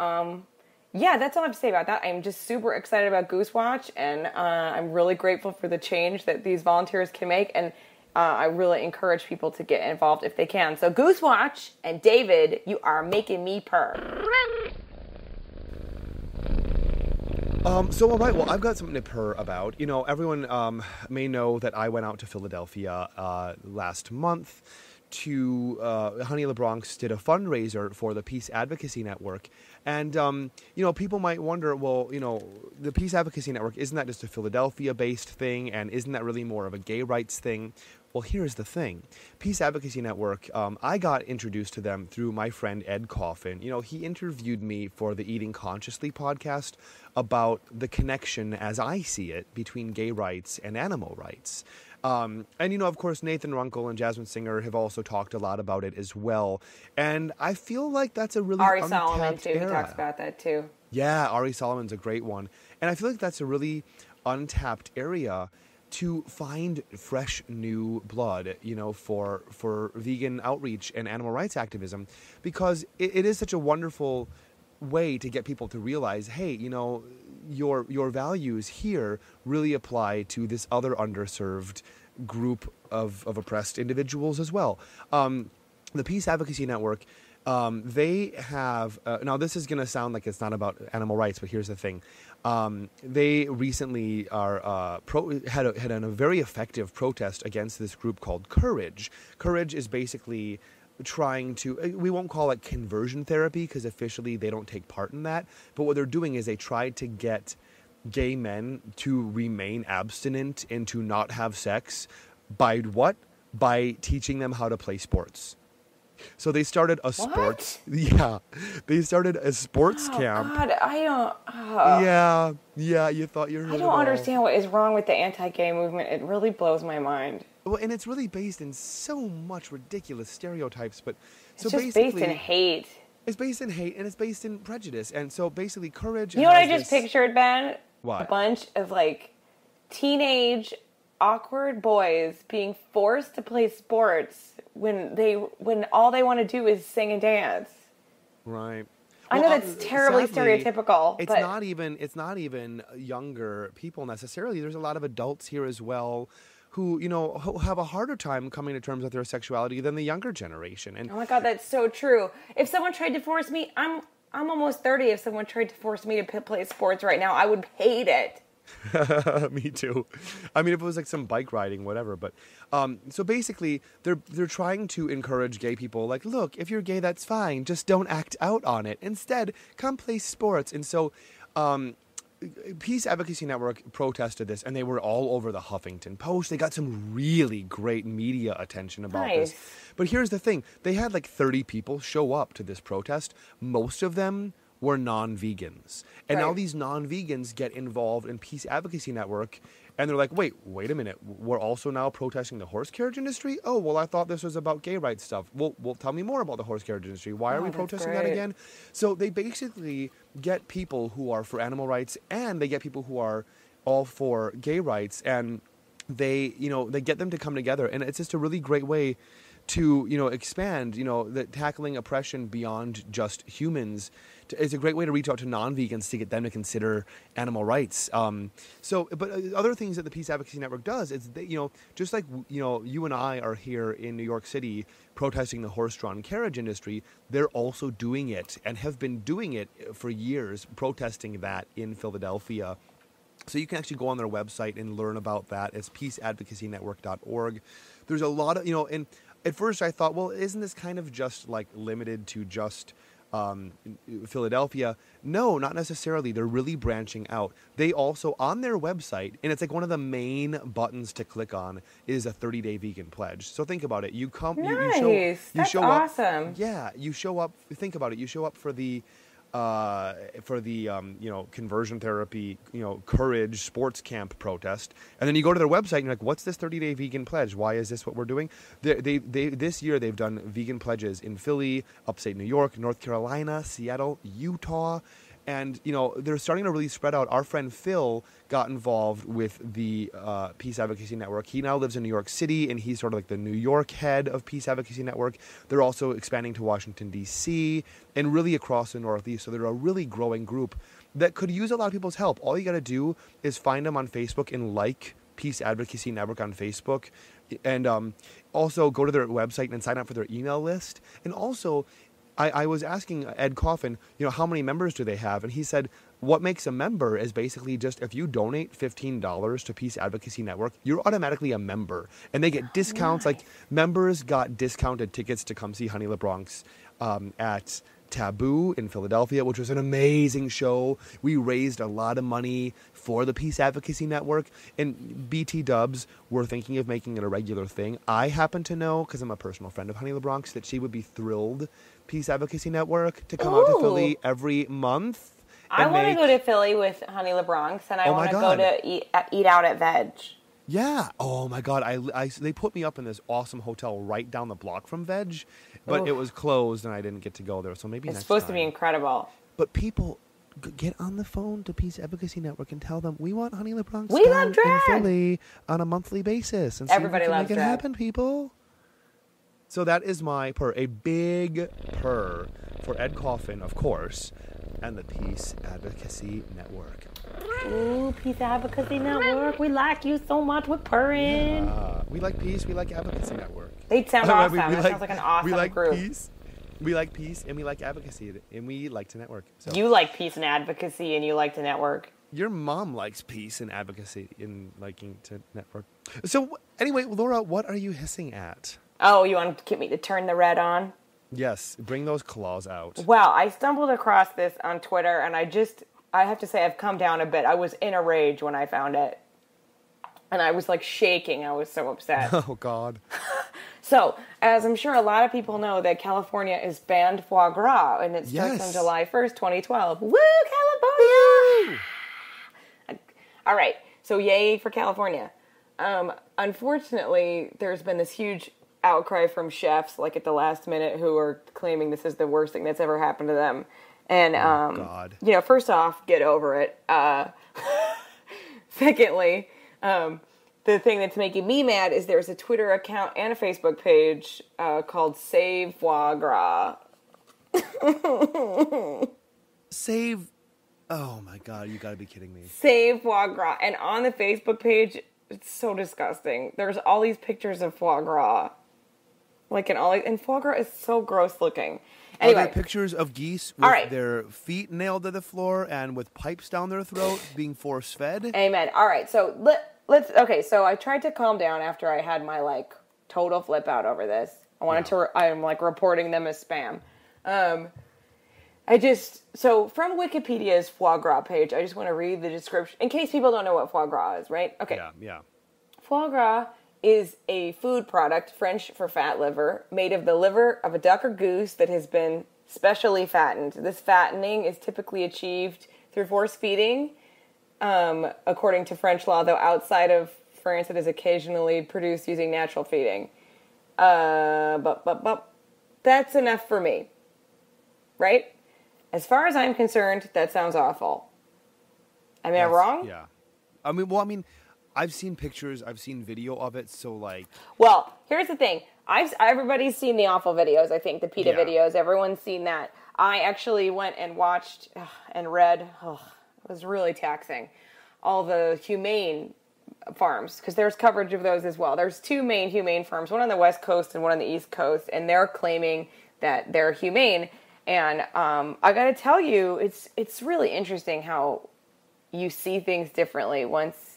that's all I have to say about that. I'm just super excited about Goose Watch, and I'm really grateful for the change that these volunteers can make, and I really encourage people to get involved if they can. So Goose Watch and David, you are making me purr. All right, well, I've got something to purr about. Everyone may know that I went out to Philadelphia last month to Honey LeBronx did a fundraiser for the Peace Advocacy Network. And, people might wonder, well, the Peace Advocacy Network, isn't that just a Philadelphia-based thing? And isn't that really more of a gay rights thing? Well, here's the thing. Peace Advocacy Network, I got introduced to them through my friend Ed Coffin. He interviewed me for the Eating Consciously podcast about the connection, as I see it, between gay rights and animal rights. And, of course, Nathan Runkle and Jasmine Singer have also talked a lot about it as well. And I feel like that's a really Ari untapped Solomon, too. era. He talks about that, too. Yeah, Ari Solomon's a great one. And I feel like that's a really untapped area to find fresh new blood, for vegan outreach and animal rights activism, because it is such a wonderful way to get people to realize, hey, your values here really apply to this other underserved group of oppressed individuals as well. The Peace Advocacy Network, they have, now this is going to sound like it's not about animal rights, but here's the thing. They recently had a very effective protest against this group called Courage. Courage is basically trying to, we won't call it conversion therapy because officially they don't take part in that, but what they're doing is they tried to get gay men to remain abstinent and to not have sex by what? By teaching them how to play sports. So they started a sports. Yeah, they started a sports camp. God, I don't. Yeah. You thought you heard. I don't understand what is wrong with the anti-gay movement. It really blows my mind. Well, and it's really based in so much ridiculous stereotypes. But so it's just based in hate. It's based in hate and it's based in prejudice. And so basically, Courage. You know what I just pictured, Ben? What? A bunch of like teenage awkward boys being forced to play sports when all they want to do is sing and dance. Right. I know that's terribly stereotypical. It's not even younger people necessarily. There's a lot of adults here as well who have a harder time coming to terms with their sexuality than the younger generation. And oh my God, that's so true. If someone tried to force me, I'm almost 30. If someone tried to force me to play sports right now, I would hate it. Me too. I mean, if it was like some bike riding, whatever. But so basically, they're trying to encourage gay people. Like, look, if you're gay, that's fine. Just don't act out on it. Instead, come play sports. And so, Peace Advocacy Network protested this, and they were all over the Huffington Post. They got some really great media attention about this. But here's the thing: they had like 30 people show up to this protest. Most of them were non-vegans. And now these non-vegans get involved in Peace Advocacy Network, and they're like, wait a minute, we're also now protesting the horse carriage industry? Oh, well, I thought this was about gay rights stuff. Well, tell me more about the horse carriage industry. Why are we protesting that again? So they basically get people who are for animal rights, and they get people who are all for gay rights, and they get them to come together, and it's just a really great way to, expand, the tackling oppression beyond just humans. It's a great way to reach out to non-vegans to get them to consider animal rights. But other things that the Peace Advocacy Network does is, just like, you and I are here in New York City protesting the horse-drawn carriage industry, they're also doing it and have been doing it for years, protesting that in Philadelphia. So you can actually go on their website and learn about that. It's peaceadvocacynetwork.org. There's a lot of, and at first I thought, well, isn't this kind of just like limited to just Philadelphia? No, not necessarily. They're really branching out. They also, on their website, and it's like one of the main buttons to click on, is a 30-day vegan pledge. So think about it. You come, nice. That's awesome. Yeah, you show up. Think about it. You show up for the conversion therapy, Courage sports camp protest. And then you go to their website and you're like, what's this 30-day vegan pledge? Why is this what we're doing? They this year they've done vegan pledges in Philly, upstate New York, North Carolina, Seattle, Utah. And, they're starting to really spread out. Our friend Phil got involved with the Peace Advocacy Network. He now lives in New York City, and he's sort of like the New York head of Peace Advocacy Network. They're also expanding to Washington, D.C., and really across the Northeast. So they're a really growing group that could use a lot of people's help. All you got to do is find them on Facebook and like Peace Advocacy Network on Facebook. And also go to their website and sign up for their email list. And also, I was asking Ed Coffin, how many members do they have? And he said, what makes a member is basically just if you donate $15 to Peace Advocacy Network, you're automatically a member. And they get discounts. Nice. Like, members got discounted tickets to come see Honey LeBronx at Taboo in Philadelphia, which was an amazing show. We raised a lot of money for the Peace Advocacy Network, and BT Dubs were thinking of making it a regular thing. I happen to know, because I'm a personal friend of Honey LeBronx, that she would be thrilled, Peace Advocacy Network, to come out to Philly every month. I want to go to Philly with Honey LeBronx, and I want to go to eat out at Veg. Yeah. Oh my God. They put me up in this awesome hotel right down the block from Veg, but it was closed and I didn't get to go there. So maybe it's next supposed time. to be incredible. But people, get on the phone to Peace Advocacy Network and tell them we want Honey LeBronx in Philly on a monthly basis. And everybody loves make it happen, people. So that is my purr. A big purr for Ed Coffin, of course, and the Peace Advocacy Network. Ooh, Peace Advocacy Network. We like you so much. We're purring. Yeah. We like peace. We like Advocacy Network. They sound awesome. That sounds like an awesome we like group. Peace. We like peace, and we like advocacy, and we like to network. So You like peace and advocacy, and you like to network. your mom likes peace and advocacy in liking to network. So anyway, Laura, what are you hissing at? Oh, you want to get me to turn the red on? Yes, bring those claws out. Well, I stumbled across this on Twitter, and I have to say I've come down a bit. I was in a rage when I found it. And I was like shaking. I was so upset. Oh, God. So, as I'm sure a lot of people know, that California is banned foie gras, and it starts on July 1st, 2012. Woo, California! All right, so yay for California. Unfortunately, there's been this huge outcry from chefs, like at the last minute, who are claiming this is the worst thing that's ever happened to them. And, God. you know, first off, get over it. Secondly, the thing that's making me mad is there's a Twitter account and a Facebook page called Save Foie Gras. Save. Oh, my God. You got to be kidding me. Save Foie Gras. And on the Facebook page, it's so disgusting. There's all these pictures of foie gras. And foie gras is so gross looking. Anyway. Are there pictures of geese with their feet nailed to the floor and with pipes down their throat being force-fed? Amen. All right, so okay, so I tried to calm down after I had my, like, total flip out over this. I'm, like, reporting them as spam. So from Wikipedia's foie gras page, I just want to read the description, in case people don't know what foie gras is, right? Okay. Yeah. Foie gras is a food product, French for fat liver, made of the liver of a duck or goose that has been specially fattened. This fattening is typically achieved through force feeding, according to French law, though outside of France it is occasionally produced using natural feeding. But that's enough for me, right? As far as I'm concerned, that sounds awful. Am I wrong? Yeah. I've seen pictures, I've seen video of it, so like... Well, here's the thing. Everybody's seen the awful videos, I think, the PETA videos. Everyone's seen that. I actually went and watched and read, it was really taxing, all the humane farms, because there's coverage of those as well. There's two main humane farms, one on the West Coast and one on the East Coast, and they're claiming that they're humane. And I got to tell you, it's really interesting how you see things differently once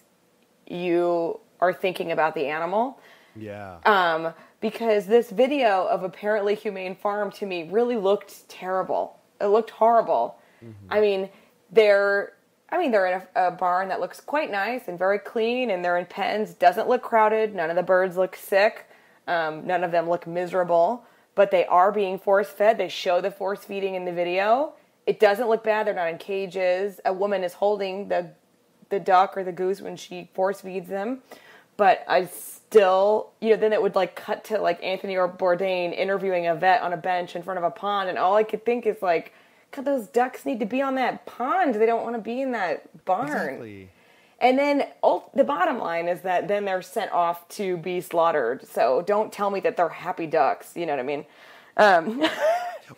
you are thinking about the animal. Yeah. Because this video of apparently humane farm to me really looked terrible. It looked horrible. Mm-hmm. They're in a barn that looks quite nice and very clean, and they're in pens. Doesn't look crowded. None of the birds look sick. None of them look miserable. But they are being force-fed. They show the force feeding in the video. It doesn't look bad. They're not in cages. A woman is holding the duck or the goose when she force feeds them. But I still, then it would like cut to like Anthony Bourdain interviewing a vet on a bench in front of a pond. And all I could think is like, God, those ducks need to be on that pond. They don't want to be in that barn. Exactly. And then the bottom line is that then they're sent off to be slaughtered. So don't tell me that they're happy ducks. You know what I mean?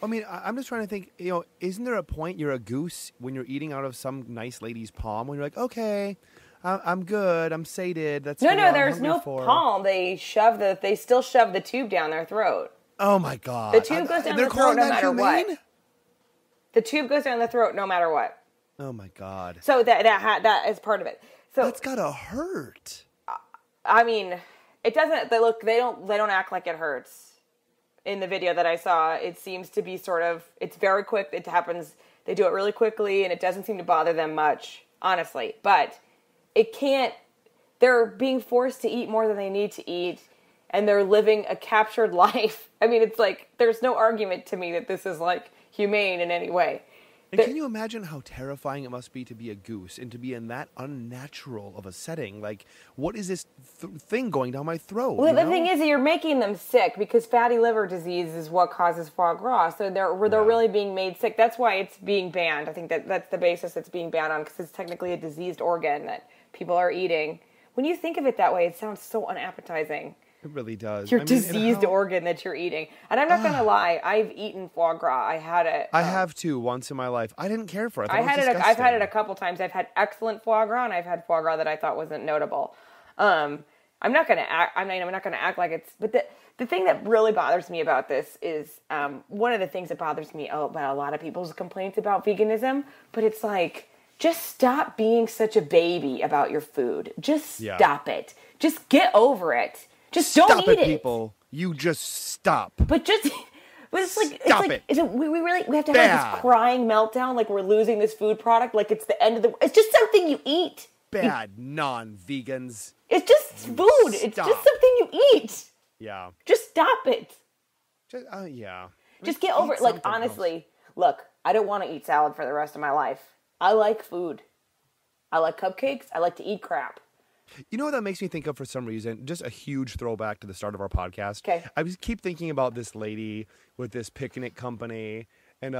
I'm just trying to think, isn't there a point you're a goose when you're eating out of some nice lady's palm when you're like, okay, I'm good, I'm sated. That's no, there's no palm. They still shove the tube down their throat. Oh my God. The tube goes down the throat no matter what. The tube goes down the throat no matter what. Oh my God. So that is part of it. So that's gotta hurt. It doesn't. They don't act like it hurts. In the video that I saw, it seems to be it's very quick. It happens. They do it really quickly, and it doesn't seem to bother them much, honestly. But it can't. They're being forced to eat more than they need to eat, and they're living a captured life. It's like there's no argument to me that this is like humane in any way. And can you imagine how terrifying it must be to be a goose and to be in that unnatural of a setting? Like, what is this thing going down my throat? Well, the thing is, you're making them sick because fatty liver disease is what causes foie gras. So they're really being made sick. That's why it's being banned. I think that's the basis it's being banned on, because it's technically a diseased organ that people are eating. When you think of it that way, it sounds so unappetizing. It really does. Your diseased organ that you're eating. And I'm not going to lie, I've eaten foie gras. I had it. I have too, once in my life. I didn't care for it. I've had it a couple times. I've had excellent foie gras, and I've had foie gras that I thought wasn't notable. I'm not gonna act. I'm not gonna act like it's. But the thing that really bothers me about this is one of the things that bothers me about a lot of people's complaints about veganism. But it's like, just stop being such a baby about your food. Just stop it. Just get over it. Just don't eat it, people. You just stop. But just. But it's like, Stop it. We have to have this crying meltdown like we're losing this food product, like it's the end of the. It's just something you eat. Bad non-vegans. It's just food. Stop. It's just something you eat. Yeah. Just stop it. Just get over it. Like, honestly, look, I don't want to eat salad for the rest of my life. I like food. I like cupcakes. I like to eat crap. You know what that makes me think of for some reason? Just a huge throwback to the start of our podcast. Okay. I just keep thinking about this lady with this picnic company. And,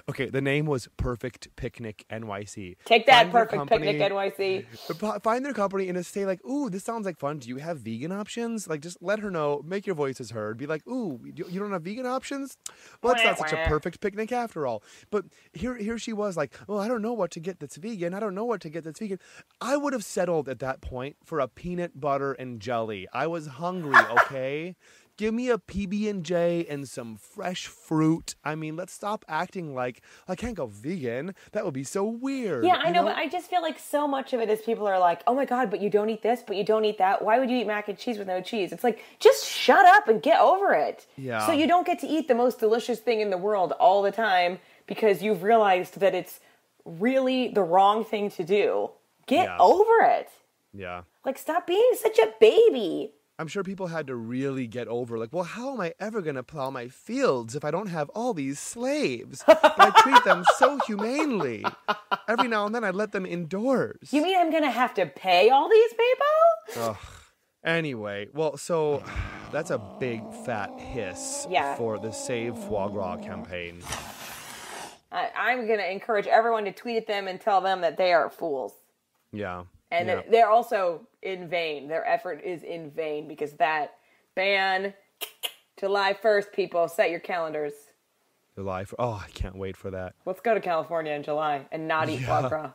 okay, the name was Perfect Picnic NYC. Take that, Perfect Picnic NYC. Find their company and just say, like, ooh, this sounds like fun. Do you have vegan options? Like, just let her know. Make your voices heard. Be like, ooh, you don't have vegan options? Well, it's not such a perfect picnic after all. But here she was like, oh, I don't know what to get that's vegan. I don't know what to get that's vegan. I would have settled at that point for a peanut butter and jelly. I was hungry, okay? Give me a PB&J and some fresh fruit. I mean, let's stop acting like I can't go vegan. That would be so weird. Yeah, I know, but I just feel like so much of it is people are like, oh my God, but you don't eat this, but you don't eat that. Why would you eat mac and cheese with no cheese? It's like, just shut up and get over it. Yeah. So you don't get to eat the most delicious thing in the world all the time because you've realized that it's really the wrong thing to do. Get over it. Yeah. Like, stop being such a baby. I'm sure people had to really get over, like, well, how am I ever going to plow my fields if I don't have all these slaves? But I treat them so humanely. Every now and then I let them indoors. You mean I'm going to have to pay all these people? Ugh. Anyway, well, so that's a big fat hiss for the Save Foie Gras campaign. I'm going to encourage everyone to tweet at them and tell them that they are fools. Yeah. And that they're also in vain. Their effort is in vain because that ban, July 1st, people, set your calendars. Oh, I can't wait for that. Let's go to California in July and not eat foie gras.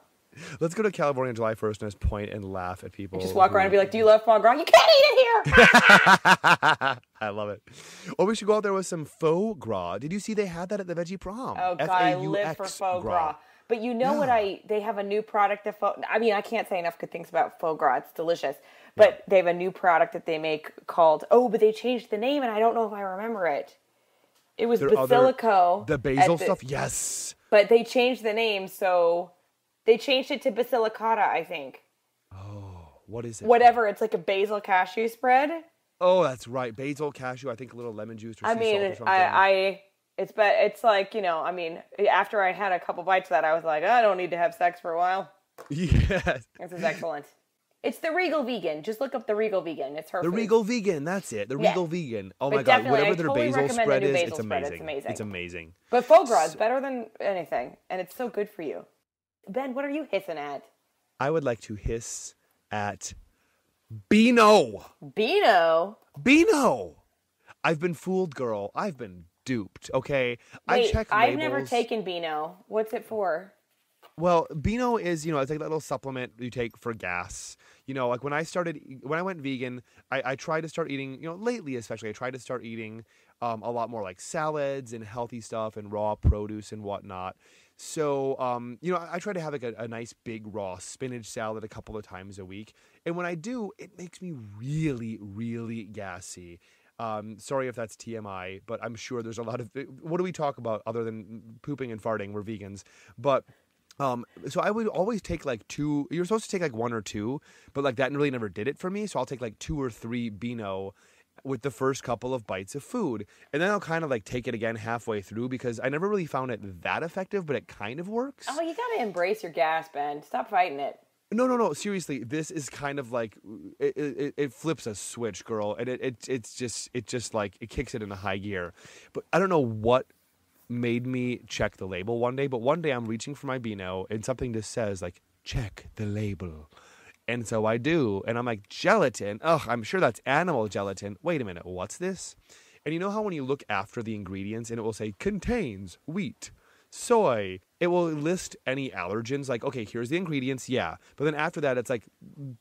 Let's go to California on July 1st and just point and laugh at people. And just walk around and be like, do you love foie gras? You can't eat it here! I love it. Or we should go out there with some faux gras. Did you see they had that at the Veggie Prom? Oh, God, I live for faux gras. But you know what they have a new product of I can't say enough good things about faux gras. It's delicious. But they have a new product that they make called, but they changed the name and I don't know if I remember it. It was Basilico. The basil stuff? Yes. But they changed the name, so they changed it to Basilicata, I think. Oh, what is it? Whatever, it's like a basil cashew spread. Oh, that's right. Basil, cashew, I think a little lemon juice or sea salt or something. It's like, after I had a couple bites of that, I was like, I don't need to have sex for a while. Yes. This is excellent. It's the Regal Vegan. Just look up the Regal Vegan. It's her food. Regal Vegan, that's it. The Regal Vegan. Oh my God, whatever their basil spread is, it's amazing. It's amazing. But faux gras is better than anything, and it's so good for you. Ben, what are you hissing at? I would like to hiss at Beano. Beano? I've been fooled, girl. I've been duped, okay? Wait, I check labels. I've never taken Beano. What's it for? Well, Beano is, it's like that little supplement you take for gas. Like when I went vegan, I tried to start eating, lately especially, I tried to start eating a lot more like salads and healthy stuff and raw produce and whatnot. So, I try to have like a nice big raw spinach salad a couple of times a week. And when I do, it makes me really, really gassy. Sorry if that's TMI, but I'm sure there's a lot of, what do we talk about other than pooping and farting? We're vegans. But, so I would always take like 2, you're supposed to take like 1 or 2, but like that really never did it for me. So I'll take like 2 or 3 Beano with the first couple of bites of food. And then I'll kind of like take it again halfway through because I never really found it that effective, but it kind of works. Oh, you got to embrace your gas, Ben. Stop fighting it. No. Seriously, this is kind of like it flips a switch, girl, and it just like it kicks it into high gear. But I don't know what made me check the label one day. But one day I'm reaching for my Beano and something just says like check the label, and so I do, and I'm like gelatin. Ugh, I'm sure that's animal gelatin. Wait a minute, what's this? And you know how when you look after the ingredients and it will say contains wheat, soy. It will list any allergens, like, okay, here's the ingredients, yeah. But then after that, it's like,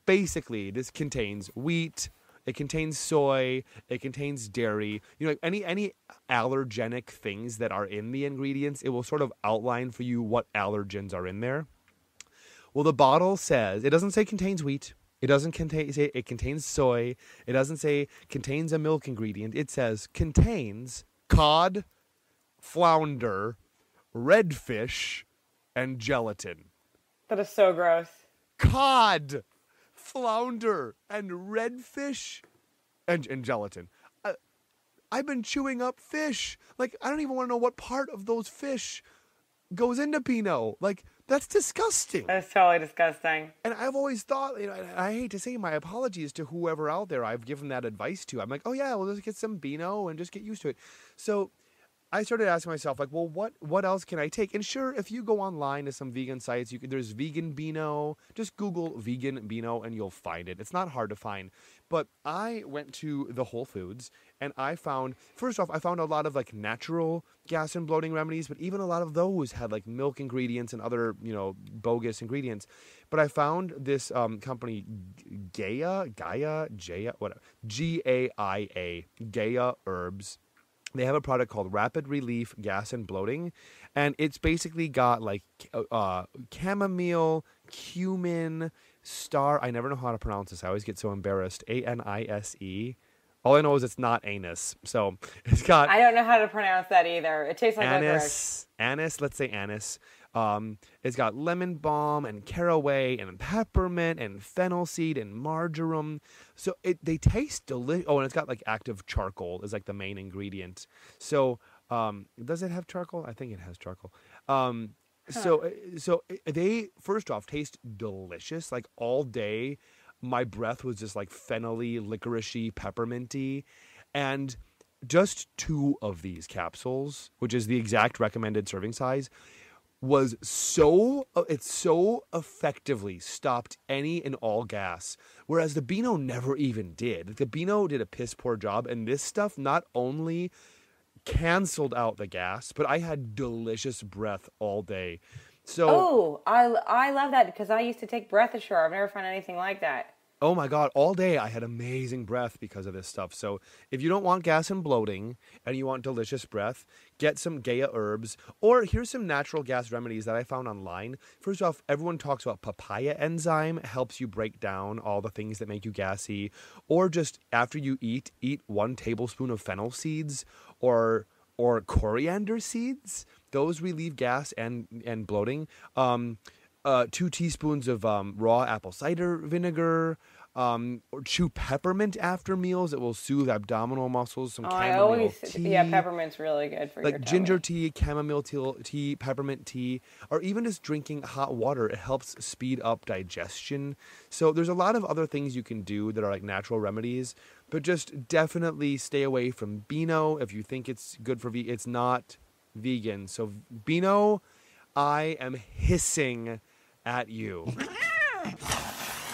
basically, this contains wheat, it contains soy, it contains dairy. You know, like any allergenic things that are in the ingredients, it will sort of outline for you what allergens are in there. Well, the bottle says, it doesn't say contains wheat. It doesn't say it contains soy. It doesn't say contains a milk ingredient. It says contains cod, flounder, redfish, and gelatin. That is so gross. Cod, flounder, and redfish, and gelatin. I've been chewing up fish. Like, I don't even want to know what part of those fish goes into Pinot. Like, that's disgusting. That's totally disgusting. And I've always thought, you know, and I hate to say my apologies to whoever out there I've given that advice to. I'm like, oh yeah, we'll just get some Pinot and just get used to it. So I started asking myself, like, well, what else can I take? And sure, if you go online to some vegan sites, there's vegan Beano. Just Google vegan Beano and you'll find it. It's not hard to find. But I went to the Whole Foods and I found, first off, I found a lot of like natural gas and bloating remedies, but even a lot of those had like milk ingredients and other, you know, bogus ingredients. But I found this company, Gaia, whatever, Gaia, Gaia Herbs. They have a product called Rapid Relief Gas and Bloating, and it's basically got like chamomile, cumin, I never know how to pronounce this. I always get so embarrassed. Anise. All I know is it's not anus. So it's got... I don't know how to pronounce that either. It tastes like anise. Let's say anise. It's got lemon balm and caraway and peppermint and fennel seed and marjoram. So they taste delicious. Oh, and it's got like active charcoal is like the main ingredient. So does it have charcoal? I think it has charcoal. So they first off taste delicious. Like all day, my breath was just like fennel-y, licoricey, pepperminty, and just 2 of these capsules, which is the exact recommended serving size, was so effectively stopped any and all gas, whereas the Beano never even did. The Beano did a piss poor job, and this stuff not only canceled out the gas, but I had delicious breath all day. So I love that because I used to take Breath Assure. I've never found anything like that. Oh my God, all day I had amazing breath because of this stuff. So if you don't want gas and bloating and you want delicious breath, get some Gaia Herbs. Or here's some natural gas remedies that I found online. First off, everyone talks about papaya enzyme helps you break down all the things that make you gassy. Or just after you eat 1 tablespoon of fennel seeds or coriander seeds. Those relieve gas and bloating. 2 teaspoons of raw apple cider vinegar, or chew peppermint after meals. It will soothe abdominal muscles. Some chamomile tea. Yeah, peppermint's really good for your tummy. Ginger tea, chamomile tea, peppermint tea, or even just drinking hot water. It helps speed up digestion. So there's a lot of other things you can do that are like natural remedies, but just definitely stay away from Beano if you think it's good for it's not vegan. So Beano, I am hissing at you.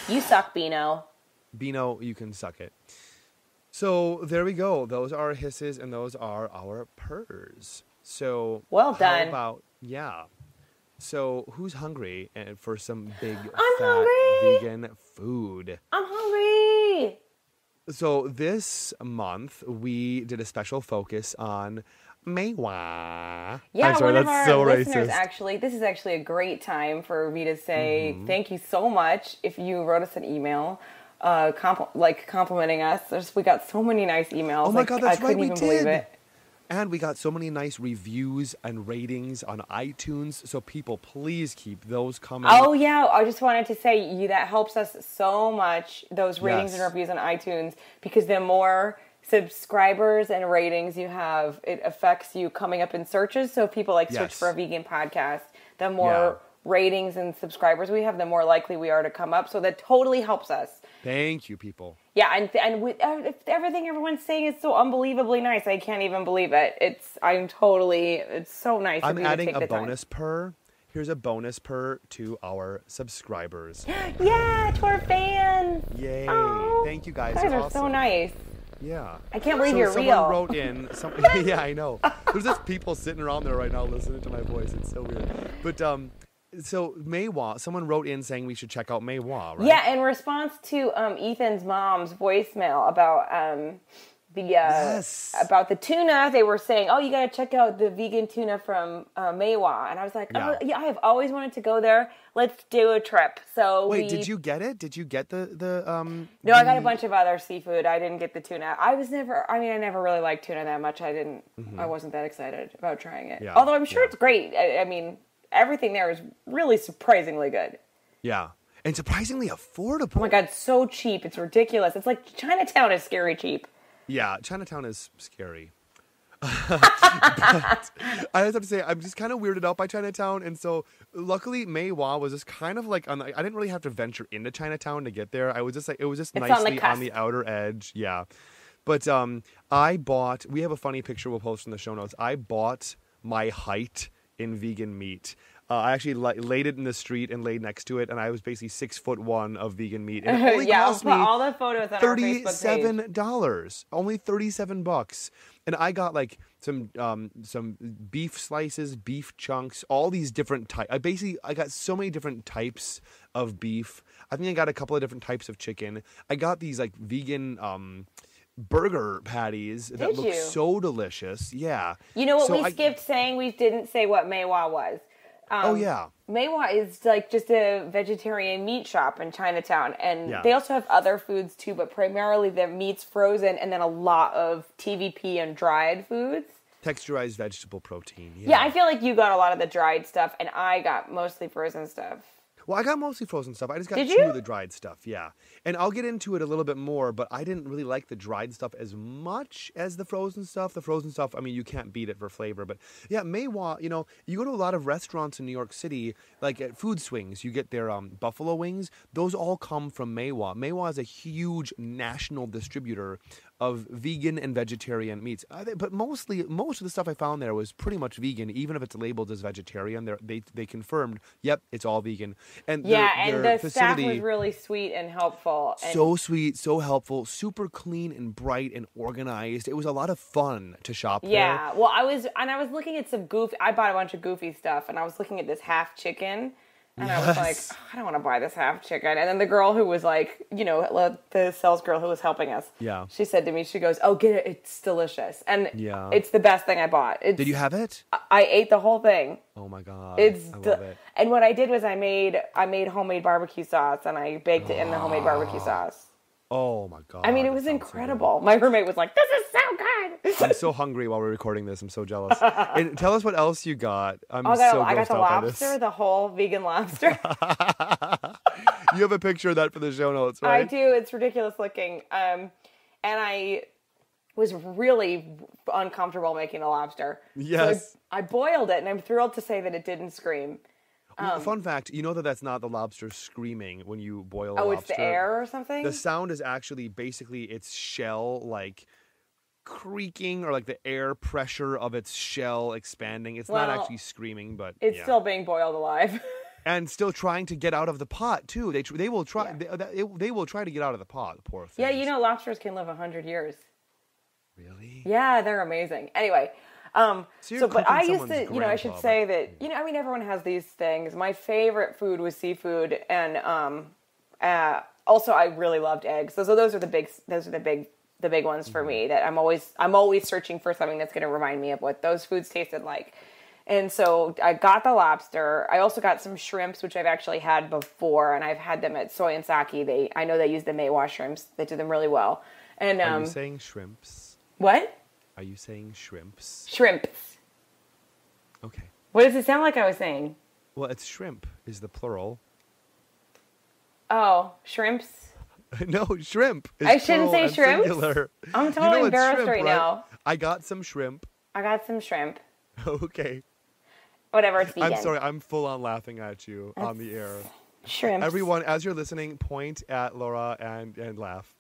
You suck, Beano. Beano, you can suck it. So there we go. Those are our hisses and those are our purrs. So well done. How about, yeah. So who's hungry for some big vegan food? I'm hungry. So this month we did a special focus on Maywa. Yeah, I'm sorry, one of that's our so listeners racist. this is actually a great time for me to say thank you so much if you wrote us an email complimenting us. We got so many nice emails. Oh my God, that's right, we couldn't even believe it. And we got so many nice reviews and ratings on iTunes. So people, please keep those coming. Oh yeah, I just wanted to say that helps us so much, those ratings and reviews on iTunes, because the more subscribers and ratings you have, it affects you coming up in searches. So if people search for a vegan podcast, the more ratings and subscribers we have, the more likely we are to come up. So that totally helps us. Thank you, people. Yeah, and with everything everyone's saying is so unbelievably nice. I can't even believe it. It's so nice. I'm adding a bonus purr. Here's a bonus purr to our subscribers. Yeah, to our fans. Yay. Oh, Thank you guys. You guys are awesome. so nice. Yeah. I can't believe So you're someone real. wrote in something. Yeah, I know. There's just people sitting around there right now listening to my voice. It's so weird. But so Maywa, someone wrote in saying we should check out Maywa, right? Yeah, in response to Ethan's mom's voicemail about Yes. about the tuna, they were saying, "Oh, you got to check out the vegan tuna from Maywa." And I was like, Yeah. "Oh, yeah, I have always wanted to go there. Let's do a trip." So Wait, did you get it? Did you get the No, I got a bunch of other seafood. I didn't get the tuna. I never really liked tuna that much. I wasn't that excited about trying it. Yeah, Although I'm sure yeah. it's great. I mean, everything there is really surprisingly good. Yeah. And surprisingly affordable. Oh my God, so cheap. It's ridiculous. It's like Chinatown is scary cheap. Yeah, Chinatown is scary. But I just have to say, I'm just kind of weirded out by Chinatown, and so luckily Maywa was just kind of like I didn't really have to venture into Chinatown to get there. I was just like, it was just It's on nicely the on the outer edge. Yeah, but I bought. We have a funny picture we'll post in the show notes. I bought my height in vegan meat. I actually laid it in the street and laid next to it, and I was basically 6'1" of vegan meat. And it only cost I'll put me all the photos on our Facebook page. $37, only $37, and I got like some beef slices, beef chunks, all these different types. I got so many different types of beef. I think I got a couple of different types of chicken. I got these like vegan burger patties that look so delicious. Yeah. You know what we skipped saying? We didn't say what Maywa was. Oh yeah. Maywa is like just a vegetarian meat shop in Chinatown, and Yeah. they also have other foods too, but primarily the meat's frozen, and then a lot of TVP and dried foods. Texturized vegetable protein. Yeah, I feel like you got a lot of the dried stuff, and I got mostly frozen stuff. Well, I got mostly frozen stuff. I just got Did two you? of the dried stuff, yeah. And I'll get into it a little bit more, but I didn't really like the dried stuff as much as the frozen stuff. The frozen stuff, I mean, you can't beat it for flavor. But yeah, Maywa, you know, you go to a lot of restaurants in New York City, like at Food Swings, you get their buffalo wings. Those all come from Maywa. Maywa is a huge national distributor of vegan and vegetarian meats. But most of the stuff I found there was pretty much vegan, even if it's labeled as vegetarian. They confirmed, yep, it's all vegan. And And their the staff facility, was really sweet and helpful. And so sweet, so helpful, super clean and bright and organized. It was a lot of fun to shop there. yeah, well, I was looking at some I bought a bunch of goofy stuff, and I was looking at this half chicken. And I was like, I don't want to buy this half chicken. And then the girl who was like, you know, the sales girl who was helping us, she said to me, she goes, "Oh, get it. It's delicious." And it's the best thing I bought. Did you have it? I ate the whole thing. Oh my God. I love it. And what I did was I made homemade barbecue sauce, and I baked it in the homemade barbecue sauce. Oh my God. I mean, it was incredible. My roommate was like, "This is so good." I'm so hungry while we're recording this. I'm so jealous. And tell us what else you got. I got the lobster, the whole vegan lobster. You have a picture of that for the show notes, right? I do. It's ridiculous looking. And I was really uncomfortable making the lobster. Yes. So I boiled it, and I'm thrilled to say that it didn't scream. Fun fact, you know that's not the lobster screaming when you boil a lobster. Oh, it's the air or something? The sound is actually basically its shell, like, creaking, or like the air pressure of its shell expanding. It's not actually screaming, but it's still being boiled alive. And still trying to get out of the pot, too. They will try. Yeah. They will try to get out of the pot, poor things. Yeah, you know, lobsters can live 100 years. Really? Yeah, they're amazing. Anyway, but I used to, you know, I should say that, you know, I mean, everyone has these things. My favorite food was seafood, and also I really loved eggs. So those are the big ones for me. That I'm always searching for something that's going to remind me of what those foods tasted like. And so I got the lobster. I also got some shrimps, which I've actually had before, and I've had them at Soy and Sake. I know they use the Maywa shrimps. They do them really well. And are you saying shrimps? What? Are you saying shrimps? Shrimps. Okay. What does it sound like I was saying? Well, it's shrimp is the plural. Oh, shrimps? No, shrimp is I shouldn't say shrimps? Singular. I'm totally embarrassed shrimp, right now. I got some shrimp. I got some shrimp. Okay. Whatever, it's vegan. I'm sorry, I'm full on laughing at you on the air. Shrimps. Everyone, as you're listening, point at Laura and laugh.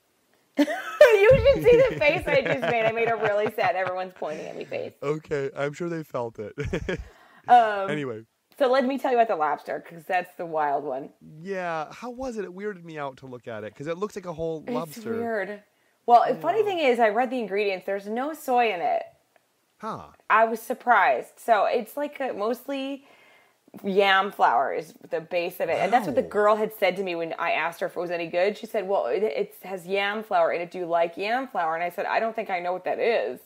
You should see the face I just made. I made a really sad, everyone's pointing at me face. Okay, I'm sure they felt it. Anyway. So let me tell you about the lobster, because that's the wild one. Yeah, how was it? It weirded me out to look at it, because it looks like a whole lobster. It's weird. Well, the funny thing is, I read the ingredients. There's no soy in it. Huh. I was surprised. So it's like mostly yam flour is the base of it. And that's what the girl had said to me when I asked her if it was any good. She said, well, it has yam flour in it. Do you like yam flour? And I said, I don't think I know what that is.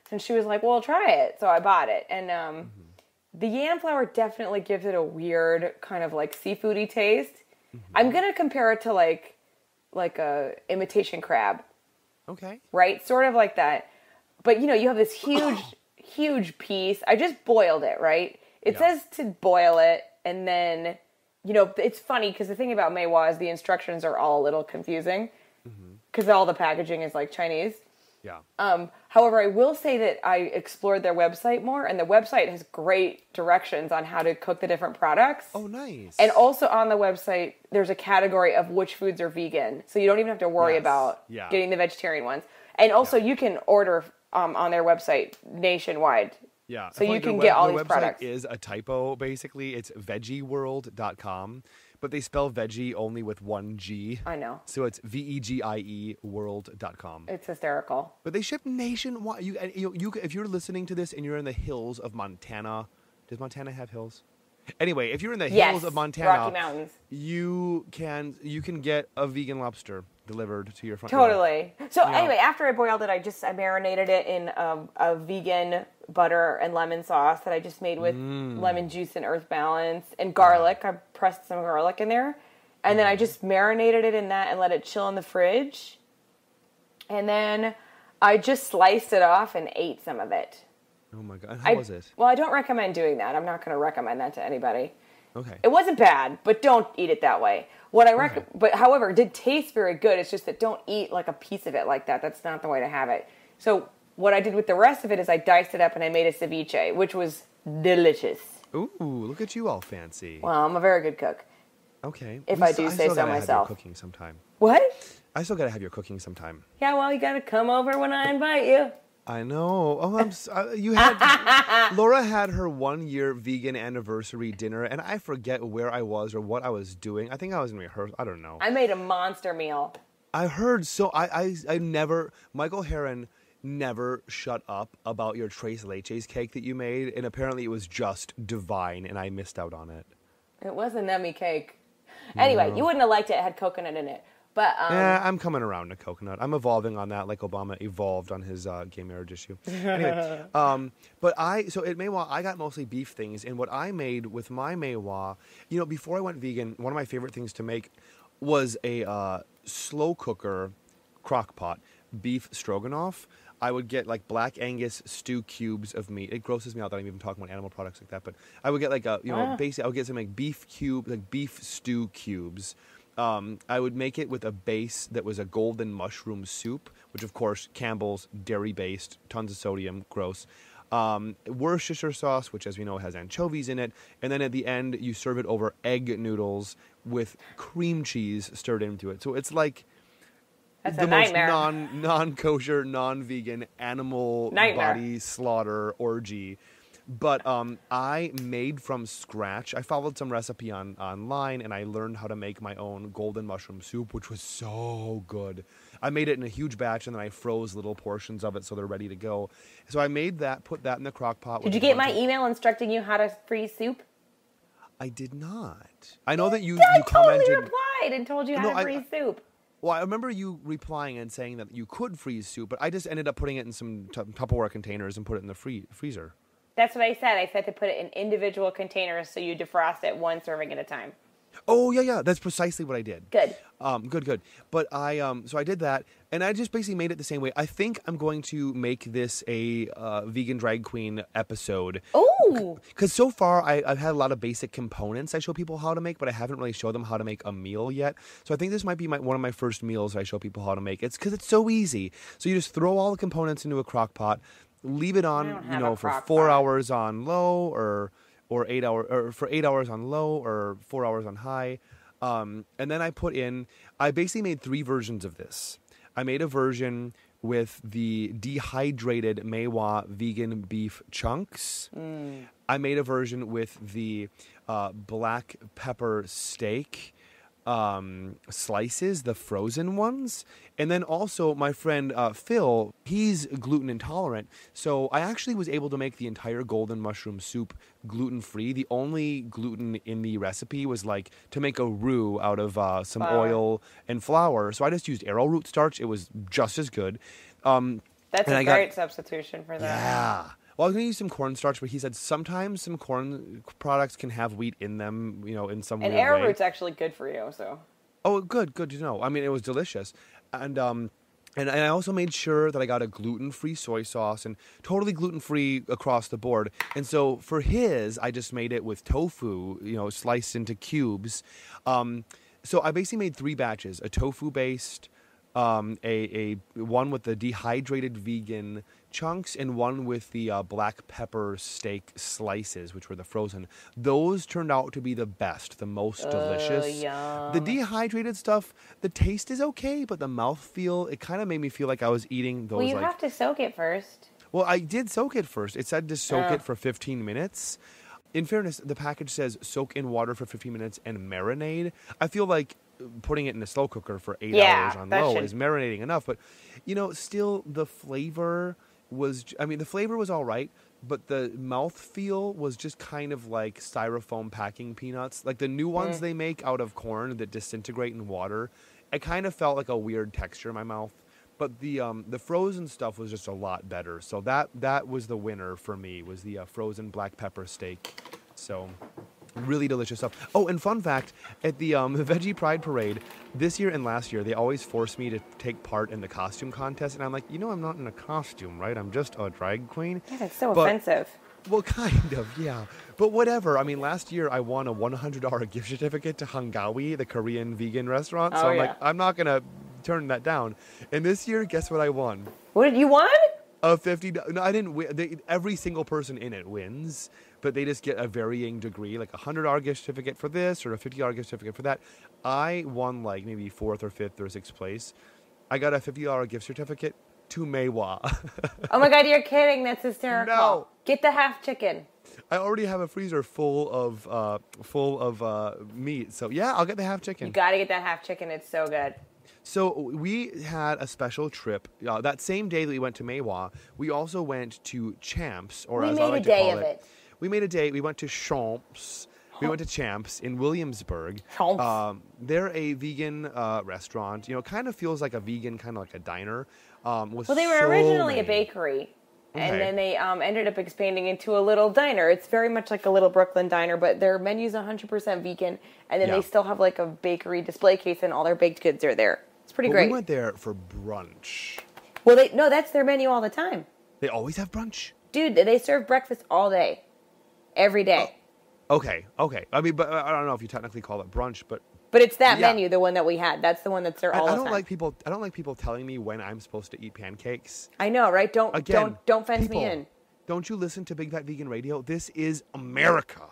And she was like, well, try it. So I bought it. And the yam flour definitely gives it a weird kind of like seafoody taste. I'm going to compare it to like a imitation crab. Okay. Right? Sort of like that. But, you know, you have this huge piece. I just boiled it, right? It says to boil it, and then, you know, it's funny because the thing about Maywa is the instructions are all a little confusing because all the packaging is like Chinese. Yeah. However, I will say that I explored their website more, and the website has great directions on how to cook the different products. Oh, nice. And also on the website, there's a category of which foods are vegan, so you don't even have to worry about getting the vegetarian ones. And also, you can order on their website nationwide. Yeah. So you can get all these products. The website is a typo, basically. It's veggieworld.com, but they spell veggie only with one G. I know. So it's VEGIE world.com. It's hysterical. But they ship nationwide. You, if you're listening to this and you're in the hills of Montana, does Montana have hills? Anyway, if you're in the hills of Montana, Rocky Mountains, you can get a vegan lobster delivered to your front Totally. Door. So anyway, after I boiled it, I marinated it in a vegan butter and lemon sauce that I just made with lemon juice and earth balance and garlic. I pressed some garlic in there. And then I just marinated it in that and let it chill in the fridge. And then I just sliced it off and ate some of it. Oh my God. How was it? Well, I don't recommend doing that. I'm not going to recommend that to anybody. Okay. It wasn't bad, but don't eat it that way. But however, it did taste very good. It's just that don't eat like a piece of it like that. That's not the way to have it. So what I did with the rest of it is I diced it up and I made a ceviche, which was delicious. Ooh, look at you all fancy. Well, I'm a very good cook. Okay. If I do say so myself. Have your cooking sometime. What? I still gotta have your cooking sometime. Yeah, well, you gotta come over when I invite you. I know. Oh, Laura had her 1-year vegan anniversary dinner, and I forget where I was or what I was doing. I think I was in rehearsal. I don't know. I made a monster meal. I heard so. I never. Michael Heron never shut up about your Tres Leches cake that you made, and apparently it was just divine, and I missed out on it. It was a yummy cake. Anyway, you wouldn't have liked it. It had coconut in it. But yeah, I'm coming around to coconut. I'm evolving on that, like Obama evolved on his gay marriage issue. Anyway, but I at Maywa, I got mostly beef things, and what I made with my Maywa, you know, before I went vegan, one of my favorite things to make was a slow cooker crock pot beef stroganoff. I would get like black Angus stew cubes of meat. It grosses me out that I'm even talking about animal products like that, but I would get like basically I would get some like beef stew cubes. I would make it with a base that was a golden mushroom soup, which of course Campbell's, dairy-based, tons of sodium, gross. Worcestershire sauce, which as we know has anchovies in it, and then at the end you serve it over egg noodles with cream cheese stirred into it. So it's like the most non-kosher, non-vegan animal body slaughter orgy. But I made from scratch. I followed some recipe online, and I learned how to make my own golden mushroom soup, which was so good. I made it in a huge batch, and then I froze little portions of it so they're ready to go. So I made that, put that in the crock pot. Did you get my email instructing you how to freeze soup? I did not. I know that you totally commented. replied and told you how to freeze soup. Well, I remember you replying and saying that you could freeze soup, but I just ended up putting it in some Tupperware containers and put it in the freezer. That's what I said. I said to put it in individual containers so you defrost it one serving at a time. Oh, yeah. That's precisely what I did. Good. Good. But so I did that, and I just basically made it the same way. I think I'm going to make this a vegan drag queen episode. Oh! Because so far, I've had a lot of basic components I show people how to make, but I haven't really showed them how to make a meal yet. So I think this might be one of my first meals I show people how to make. It's because it's so easy. So you just throw all the components into a crock pot, leave it on, for 4 hours on low or 8 hours, or for 8 hours on low or 4 hours on high. And then I basically made 3 versions of this. I made a version with the dehydrated Maywa vegan beef chunks. I made a version with the black pepper steak. slices, the frozen ones. And then also my friend Phil, he's gluten intolerant. So I actually was able to make the entire golden mushroom soup gluten-free. The only gluten in the recipe was like to make a roux out of some oil and flour. So I just used arrowroot starch. It was just as good. That's a great substitution for that. Yeah. Well, I was going to use some cornstarch, but he said sometimes some corn products can have wheat in them, in some weird way. And arrowroot's actually good for you, so. Oh, good to know. I mean, it was delicious. And I also made sure that I got a gluten-free soy sauce and totally gluten-free across the board. And so for his, I just made it with tofu, sliced into cubes. So I basically made 3 batches, a tofu-based, a one with the dehydrated vegan chunks and one with the black pepper steak slices, which were the frozen. Those turned out to be the best, the most delicious. Yum. The dehydrated stuff, the taste is okay, but the mouthfeel, it kind of made me feel like I was eating those. Well, you have to soak it first. Well, I did soak it first. It said to soak it for 15 minutes. In fairness, the package says soak in water for 15 minutes and marinade. I feel like putting it in a slow cooker for 8 hours on low is marinating enough. But, still the flavor was, the flavor was all right, but the mouthfeel was just kind of like styrofoam packing peanuts. Like the new ones they make out of corn that disintegrate in water. It kind of felt like a weird texture in my mouth. But the frozen stuff was just a lot better. So that was the winner for me, was the frozen black pepper steak. So really delicious stuff. Oh, and fun fact, at the Veggie Pride Parade, this year and last year, they always forced me to take part in the costume contest. And I'm like, I'm not in a costume, right? I'm just a drag queen. Yeah, that's so offensive. Well, kind of, yeah. But whatever. I mean, last year I won a $100 gift certificate to Hangawi, the Korean vegan restaurant. So like, I'm not going to turn that down. And this year, guess what I won? What did you won? A $50. No, I didn't win. Every single person in it wins, but they just get a varying degree, like a $100 gift certificate for this or a $50 gift certificate for that. I won like maybe 4th or 5th or 6th place. I got a $50 gift certificate to Maywa. Oh my God, you're kidding. That's hysterical. No. Get the half chicken. I already have a freezer full of meat. So yeah, I'll get the half chicken. You got to get that half chicken. It's so good. So we had a special trip. That same day that we went to Maywa, we also went to Champs, or as I like to call it. We made a day. We went to Champs. We went to Champs in Williamsburg. Champs. They're a vegan restaurant. Kind of feels like a vegan, kind of like a diner. Well, they were originally a bakery. Okay. And then they ended up expanding into a little diner. It's very much like a little Brooklyn diner, but their menu's 100% vegan. And then they still have like a bakery display case, and all their baked goods are there. It's pretty great. We went there for brunch. Well, that's their menu all the time. They always have brunch? Dude, they serve breakfast all day. Every day. Oh, okay. I mean, but I don't know if you technically call it brunch, but it's that menu, the one that we had. That's the one that's there all the time. I don't like people telling me when I'm supposed to eat pancakes. I know, right? Don't fence me in. Don't you listen to Big Fat Vegan Radio? This is America.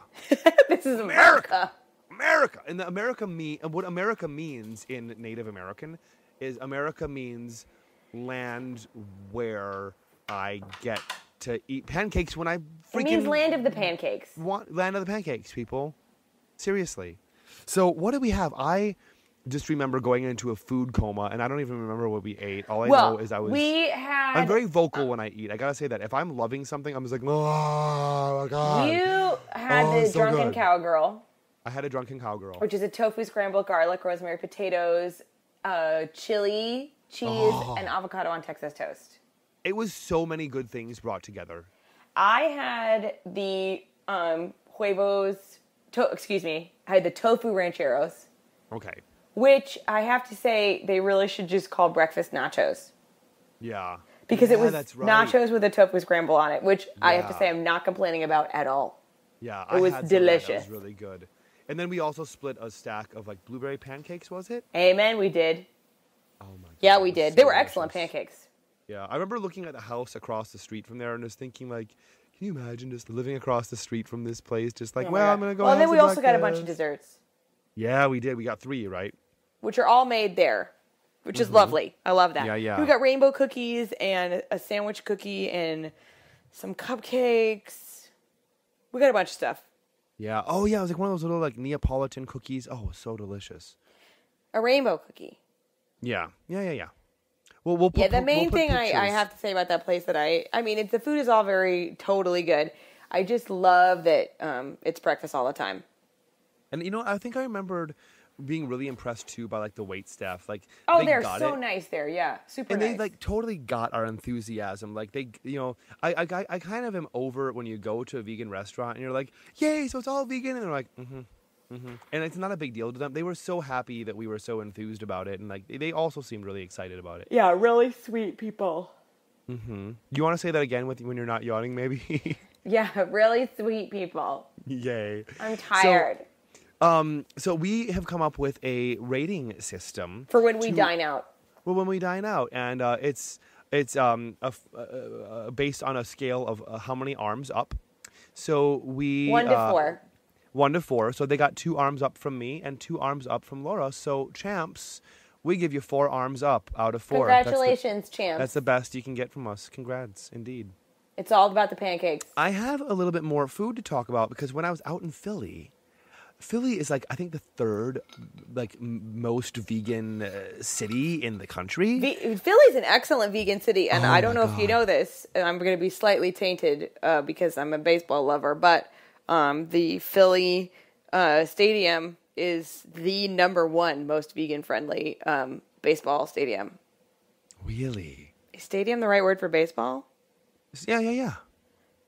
This is America. America. And what America means in Native American is America means land where I get to eat pancakes when I freaking... It means land of the pancakes. Land of the pancakes, people. Seriously. So what did we have? I just remember going into a food coma, and I don't even remember what we ate. All I know is I'm very vocal when I eat. I gotta say that. If I'm loving something, I'm just like, oh, my God. You had the Drunken Cowgirl. I had a Drunken Cowgirl. Which is a tofu scrambled garlic, rosemary, potatoes, chili, cheese, and avocado on Texas toast. It was so many good things brought together. I had the I had the tofu rancheros. Okay. Which I have to say, they really should just call breakfast nachos. Yeah. Because it was nachos with a tofu scramble on it, which I have to say I'm not complaining about at all. Yeah, it was delicious. It was really good. And then we also split a stack of like blueberry pancakes, was it? Amen, we did. Oh my God. Yeah, we did. They were excellent pancakes. Yeah, I remember looking at the house across the street from there and just thinking like, can you imagine just living across the street from this place? Just like, I'm going to go. Well, and then we also got a bunch of desserts. Yeah, we did. We got 3, right? Which are all made there, which is lovely. I love that. Yeah. We got rainbow cookies and a sandwich cookie and some cupcakes. We got a bunch of stuff. Yeah. Oh, yeah. It was like one of those little like Neapolitan cookies. Oh, it was so delicious. A rainbow cookie. Yeah. Well, we'll put, Yeah, the main we'll put thing I pictures. have to say about that place that I mean, the food is all very totally good. I just love that it's breakfast all the time. And I think I remembered being really impressed too by like the wait staff. Like, Oh, they they're got so it. nice there. Yeah, super And nice. they like totally got our enthusiasm. Like they, I kind of am over when you go to a vegan restaurant and you're like, yay, so it's all vegan, and they're like, and it's not a big deal to them. They were so happy that we were so enthused about it, and like they also seemed really excited about it. Yeah, really sweet people. Do you want to say that again when you're not yawning, maybe? Yeah, really sweet people. Yay! I'm tired. So we have come up with a rating system For when we dine out. Well, when we dine out, and it's based on a scale of how many arms up. So we 1 to 4. 1 to 4. So they got 2 arms up from me and 2 arms up from Laura. So champs, we give you 4 arms up out of 4. Congratulations, champs. That's the best you can get from us. Congrats, indeed. It's all about the pancakes. I have a little bit more food to talk about because when I was out in Philly is like I think the third most vegan city in the country. Philly's an excellent vegan city, and I don't know if you God. know this, and I'm going to be slightly tainted because I'm a baseball lover, but the Philly stadium is the #1 most vegan-friendly baseball stadium. Really? Is stadium the right word for baseball? Yeah.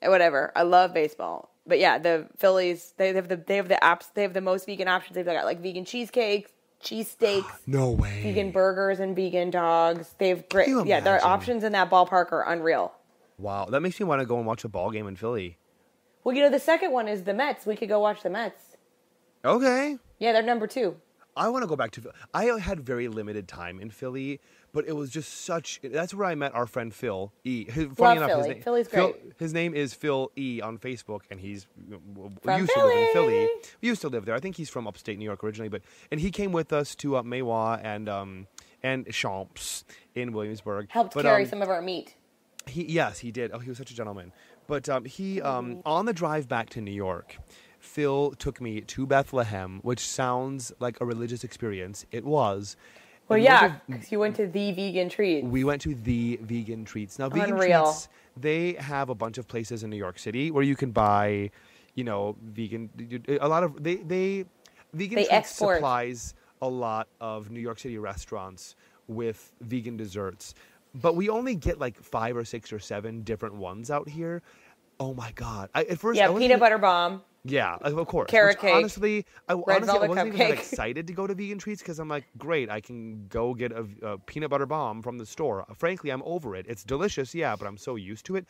Whatever. I love baseball. But yeah, the Phillies, they have the most vegan options. They've got like vegan cheesecakes, cheesesteaks, No way. vegan burgers and vegan dogs. They've great, Can you yeah, their imagine? options in that ballpark are unreal. Wow, that makes me want to go and watch a ball game in Philly. Well, the second one is the Mets. We could go watch the Mets. Okay. Yeah, they're #2. I want to go back to Philly. I had very limited time in Philly, but it was just that's where I met our friend Phil E. Funny enough, Philly. Philly's great. His name is Phil E. on Facebook, and he's From used to live in Philly. Philly. We used to live there. I think he's from upstate New York originally, and he came with us to Maywa and Champs in Williamsburg. Helped carry some of our meat. Yes, he did. Oh, he was such a gentleman. But on the drive back to New York, Phil took me to Bethlehem, which sounds like a religious experience. It was. Well, And yeah, because you went to the vegan treat. we went to the Vegan Treats. Now, Vegan Unreal. Treats, they have a bunch of places in New York City where you can buy, vegan. A lot of Vegan They Treats export. supplies a lot of New York City restaurants with vegan desserts, but we only get like 5 or 6 or 7 different ones out here. Oh my God! At first, I Yeah, wasn't peanut even- butter bomb. Yeah, of course. Carrot Which cake. Honestly, I Red velvet wasn't even that cupcake. excited to go to Vegan Treats because I'm like, great, I can go get a peanut butter bomb from the store. Frankly, I'm over it. It's delicious, yeah, but I'm so used to it.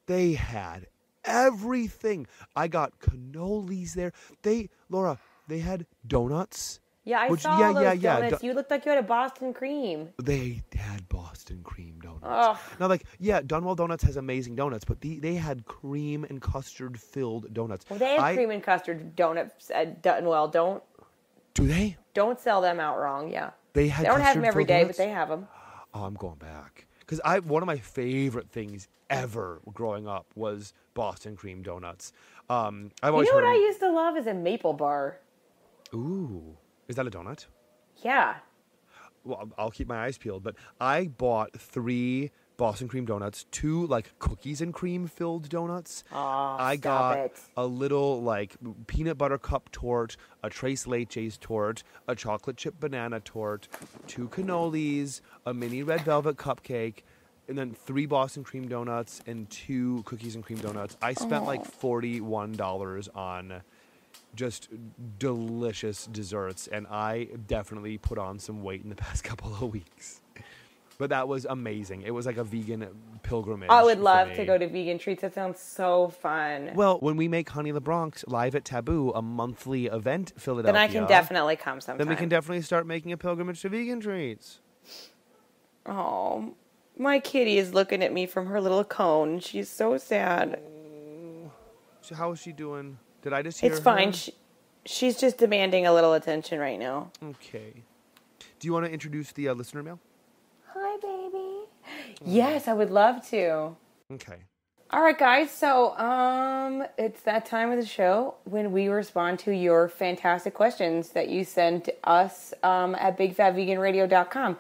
They had everything. I got cannolis there. Laura, they had donuts. Yeah, I Which- saw yeah, all those yeah, yeah. donuts. You looked like you had a Boston cream. They had Boston cream donuts. Ugh. Now, Dunwell Donuts has amazing donuts, but they had cream and custard filled donuts. Well, they have cream and custard donuts at Dunwell. Do they? Don't sell them out wrong. Yeah, They had. they don't have them every custard-filled day, donuts? but they have them. Oh, I'm going back. Because one of my favorite things ever growing up was Boston cream donuts. I've You always know what heard. I used to love is a maple bar. Ooh, is that a donut? Yeah. Well, I'll keep my eyes peeled. But I bought 3 Boston cream donuts, 2 cookies and cream filled donuts. I stop got it. a little peanut butter cup torte, a Tres Leches torte, a chocolate chip banana torte, 2 cannolis, a mini red velvet cupcake, and then 3 Boston cream donuts and 2 cookies and cream donuts. I spent $41 on just delicious desserts, and I definitely put on some weight in the past couple of weeks. But that was amazing. It was like a vegan pilgrimage. I would for love me. to go to Vegan Treats. That sounds so fun. Well, when we make Honey the Bronx live at Taboo, a monthly event, Philadelphia, Then I can definitely come sometime. then we can definitely start making a pilgrimage to Vegan Treats. Oh, my kitty is looking at me from her little cone. She's so sad. So how is she doing? Did I just hear It's fine. her? She's just demanding a little attention right now. Okay. Do you want to introduce the listener mail? Hi, baby. Yes, I would love to. Okay. All right, guys. So, it's that time of the show when we respond to your fantastic questions that you send us at bigfatveganradio.com.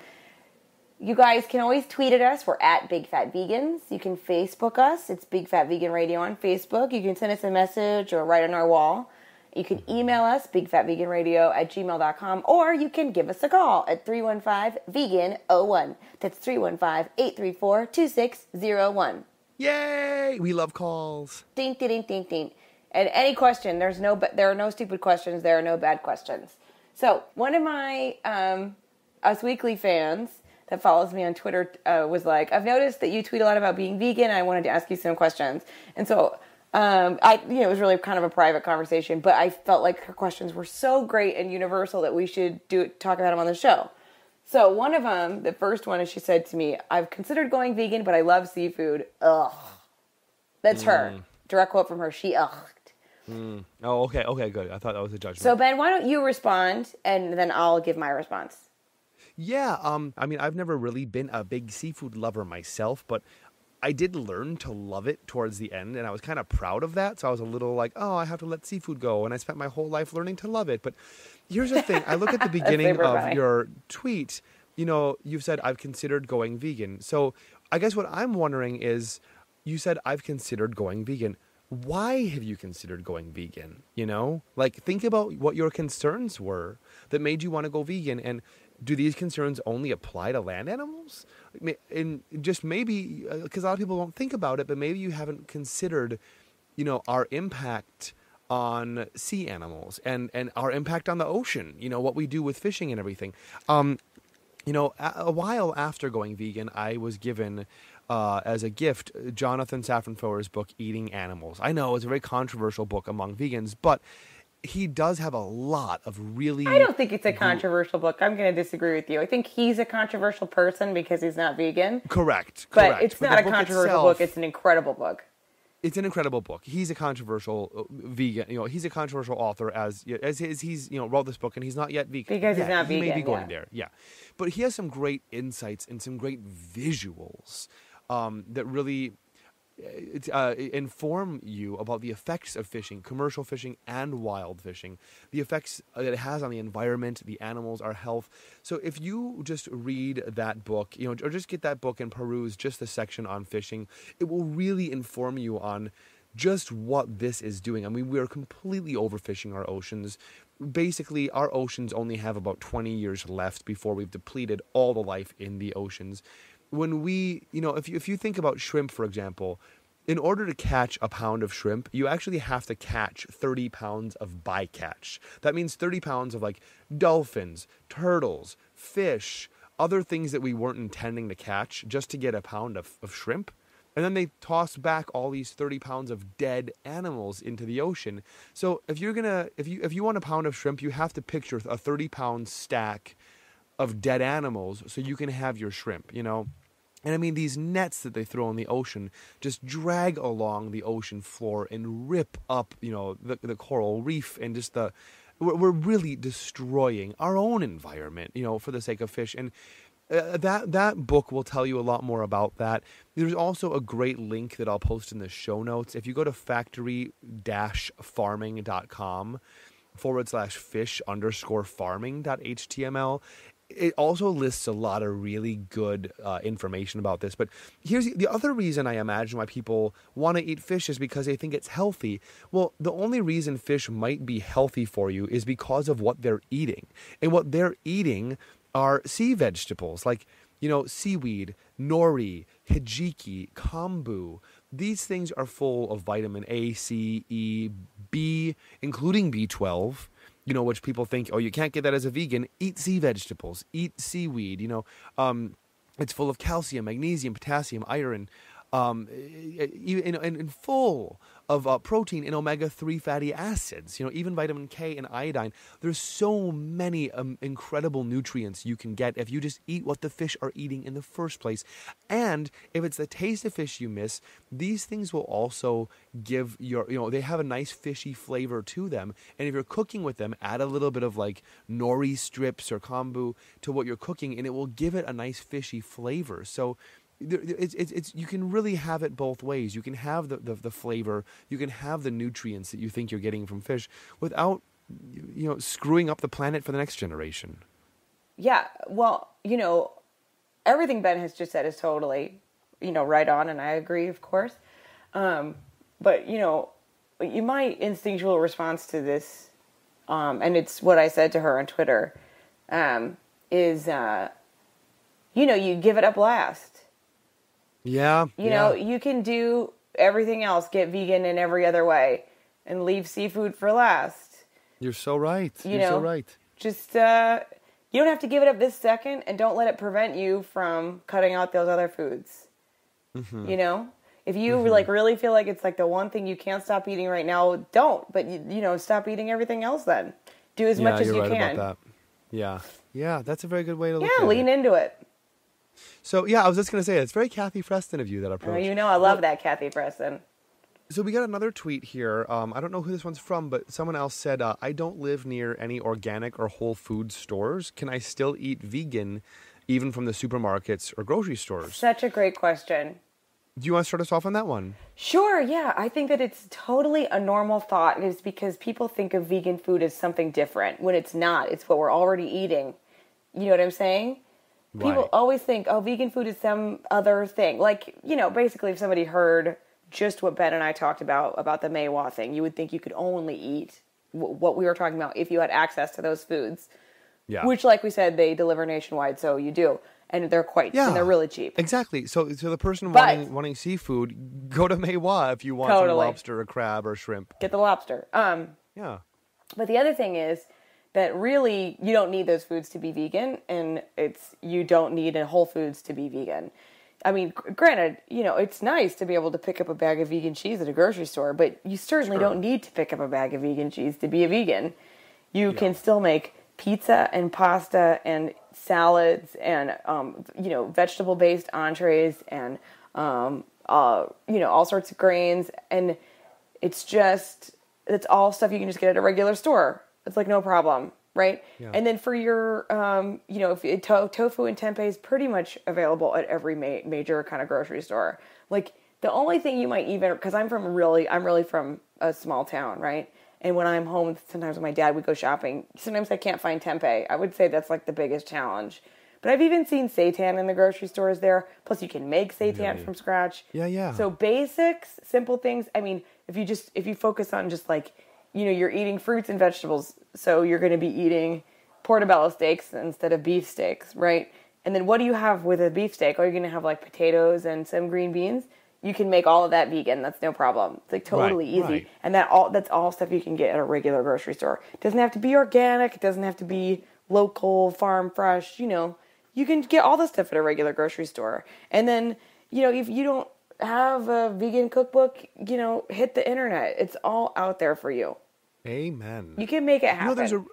You guys can always tweet at us. We're at Big Fat Vegans. You can Facebook us. It's Big Fat Vegan Radio on Facebook. You can send us a message or write on our wall. You can email us, bigfatveganradio@gmail.com, or you can give us a call at 315-VEGAN-01. That's 315-834-2601. Yay! We love calls. Ding, ding, ding, ding, ding. And any question, there are no stupid questions. There are no bad questions. So one of my Us Weekly fans that follows me on Twitter was like, I've noticed that you tweet a lot about being vegan. I wanted to ask you some questions. And so it was really kind of a private conversation, but I felt like her questions were so great and universal that we should talk about them on the show. So one of them, the first one, is she said to me, I've considered going vegan, but I love seafood. Ugh. That's her. Direct quote from her. She ugged. Oh, okay, good. I thought that was a judgment. So Ben, why don't you respond, and then I'll give my response. Yeah, I mean, I've never really been a big seafood lover myself, but I did learn to love it towards the end, and I was kind of proud of that. So I was a little like, oh, I have to let seafood go, and I spent my whole life learning to love it. But here's the thing. I look at the beginning of your tweet. You've said, I've considered going vegan. So I guess what I'm wondering is, you said, I've considered going vegan. Why have you considered going vegan? Think about what your concerns were that made you want to go vegan, and do these concerns only apply to land animals? And just maybe, because a lot of people don't think about it, but maybe you haven't considered, our impact on sea animals and our impact on the ocean, what we do with fishing and everything. A while after going vegan, I was given, as a gift, Jonathan Safran Foer's book, Eating Animals. I know it's a very controversial book among vegans, but he does have a lot of really... I don't think it's a controversial book. I'm going to disagree with you. I think he's a controversial person because he's not vegan. Correct. But it's not a controversial book. It's an incredible book. It's an incredible book. He's a controversial vegan. He's a controversial author as he's wrote this book, and he's not yet vegan. Because he's not vegan. He may be going there. Yeah, but he has some great insights and some great visuals that really inform you about the effects of fishing, commercial fishing and wild fishing, the effects that it has on the environment, the animals, our health. So if you just read that book, or just get that book and peruse just the section on fishing, it will really inform you on just what this is doing. I mean, we are completely overfishing our oceans. Basically, our oceans only have about 20 years left before we've depleted all the life in the oceans. When we, if you think about shrimp, for example, in order to catch a pound of shrimp, you actually have to catch 30 pounds of bycatch. That means 30 pounds of dolphins, turtles, fish, other things that we weren't intending to catch just to get a pound of shrimp. And then they toss back all these 30 pounds of dead animals into the ocean. So if you want a pound of shrimp, you have to picture a 30-pound stack of dead animals so you can have your shrimp, And I mean, these nets that they throw in the ocean just drag along the ocean floor and rip up, the coral reef, and just we're really destroying our own environment, for the sake of fish. And that book will tell you a lot more about that. There's also a great link that I'll post in the show notes. If you go to factory-farming.com/fish_farming.html, it also lists a lot of really good information about this. But here's the other reason I imagine why people want to eat fish is because they think it's healthy. Well, the only reason fish might be healthy for you is because of what they're eating. And what they're eating are sea vegetables like, seaweed, nori, hijiki, kombu. These things are full of vitamin A, C, E, B, including B12. Which people think, oh, you can't get that as a vegan. Eat sea vegetables, eat seaweed. It's full of calcium, magnesium, potassium, iron, and full of protein and omega-3 fatty acids. Even vitamin K and iodine. There's so many incredible nutrients you can get if you just eat what the fish are eating in the first place. And if it's the taste of fish you miss, these things will also give they have a nice fishy flavor to them. And if you're cooking with them, add a little bit of nori strips or kombu to what you're cooking, and it will give it a nice fishy flavor. So it's you can really have it both ways. You can have the flavor, you can have the nutrients that you think you're getting from fish without screwing up the planet for the next generation. Yeah, well, everything Ben has just said is totally, right on, and I agree, of course. But, my instinctual response to this, and it's what I said to her on Twitter, is, you give it up last. Yeah. You can do everything else, get vegan in every other way, and leave seafood for last. You're so right. You're so right. Just, you don't have to give it up this second, and don't let it prevent you from cutting out those other foods. Mm-hmm. If you really feel like it's like the one thing you can't stop eating right now, don't. But stop eating everything else. Then do as much as you can. About that. Yeah, that's a very good way to look at it. Yeah, lean into it. So I was just gonna say it's very Kathy Preston of you, that approach. I love that Kathy Preston. So we got another tweet here. I don't know who this one's from, but someone else said, I don't live near any organic or whole food stores. Can I still eat vegan even from the supermarkets or grocery stores? Such a great question. Do you want to start us off on that one? Sure, yeah. I think that it's totally a normal thought. And it's because people think of vegan food as something different when it's not. It's what we're already eating. You know what I'm saying? Right. People always think, vegan food is some other thing. Like, basically if somebody heard just what Ben and I talked about the Maywa thing, you would think you could only eat what we were talking about if you had access to those foods. Yeah. Which, like we said, they deliver nationwide, so you do. And they're and they're really cheap. Exactly. So the person wanting seafood, go to Maywa if you want some lobster or crab or shrimp. Get the lobster. Yeah. But the other thing is that really you don't need those foods to be vegan, and you don't need a Whole Foods to be vegan. I mean, granted, it's nice to be able to pick up a bag of vegan cheese at a grocery store, but you certainly don't need to pick up a bag of vegan cheese to be a vegan. You can still make pizza and pasta and salads and, vegetable-based entrees and, all sorts of grains. And it's all stuff you can just get at a regular store. It's like no problem. Right? Yeah. And then for your, if tofu and tempeh is pretty much available at every major kind of grocery store. Like the only thing you might because I'm really from a small town, right? And when I'm home, sometimes when my dad would go shopping, sometimes I can't find tempeh. I would say that's like the biggest challenge. But I've even seen seitan in the grocery stores there. Plus you can make seitan from scratch. Yeah. So basics, simple things. I mean, if you focus on just like, you're eating fruits and vegetables, so you're going to be eating portobello steaks instead of beef steaks, right? And then what do you have with a beef steak? Are you going to have like potatoes and some green beans? You can make all of that vegan. That's no problem. It's like totally easy. Right. And that's all stuff you can get at a regular grocery store. It doesn't have to be organic. It doesn't have to be local, farm fresh. You can get all this stuff at a regular grocery store. And then, if you don't have a vegan cookbook, hit the internet. It's all out there for you. Amen. You can make it happen.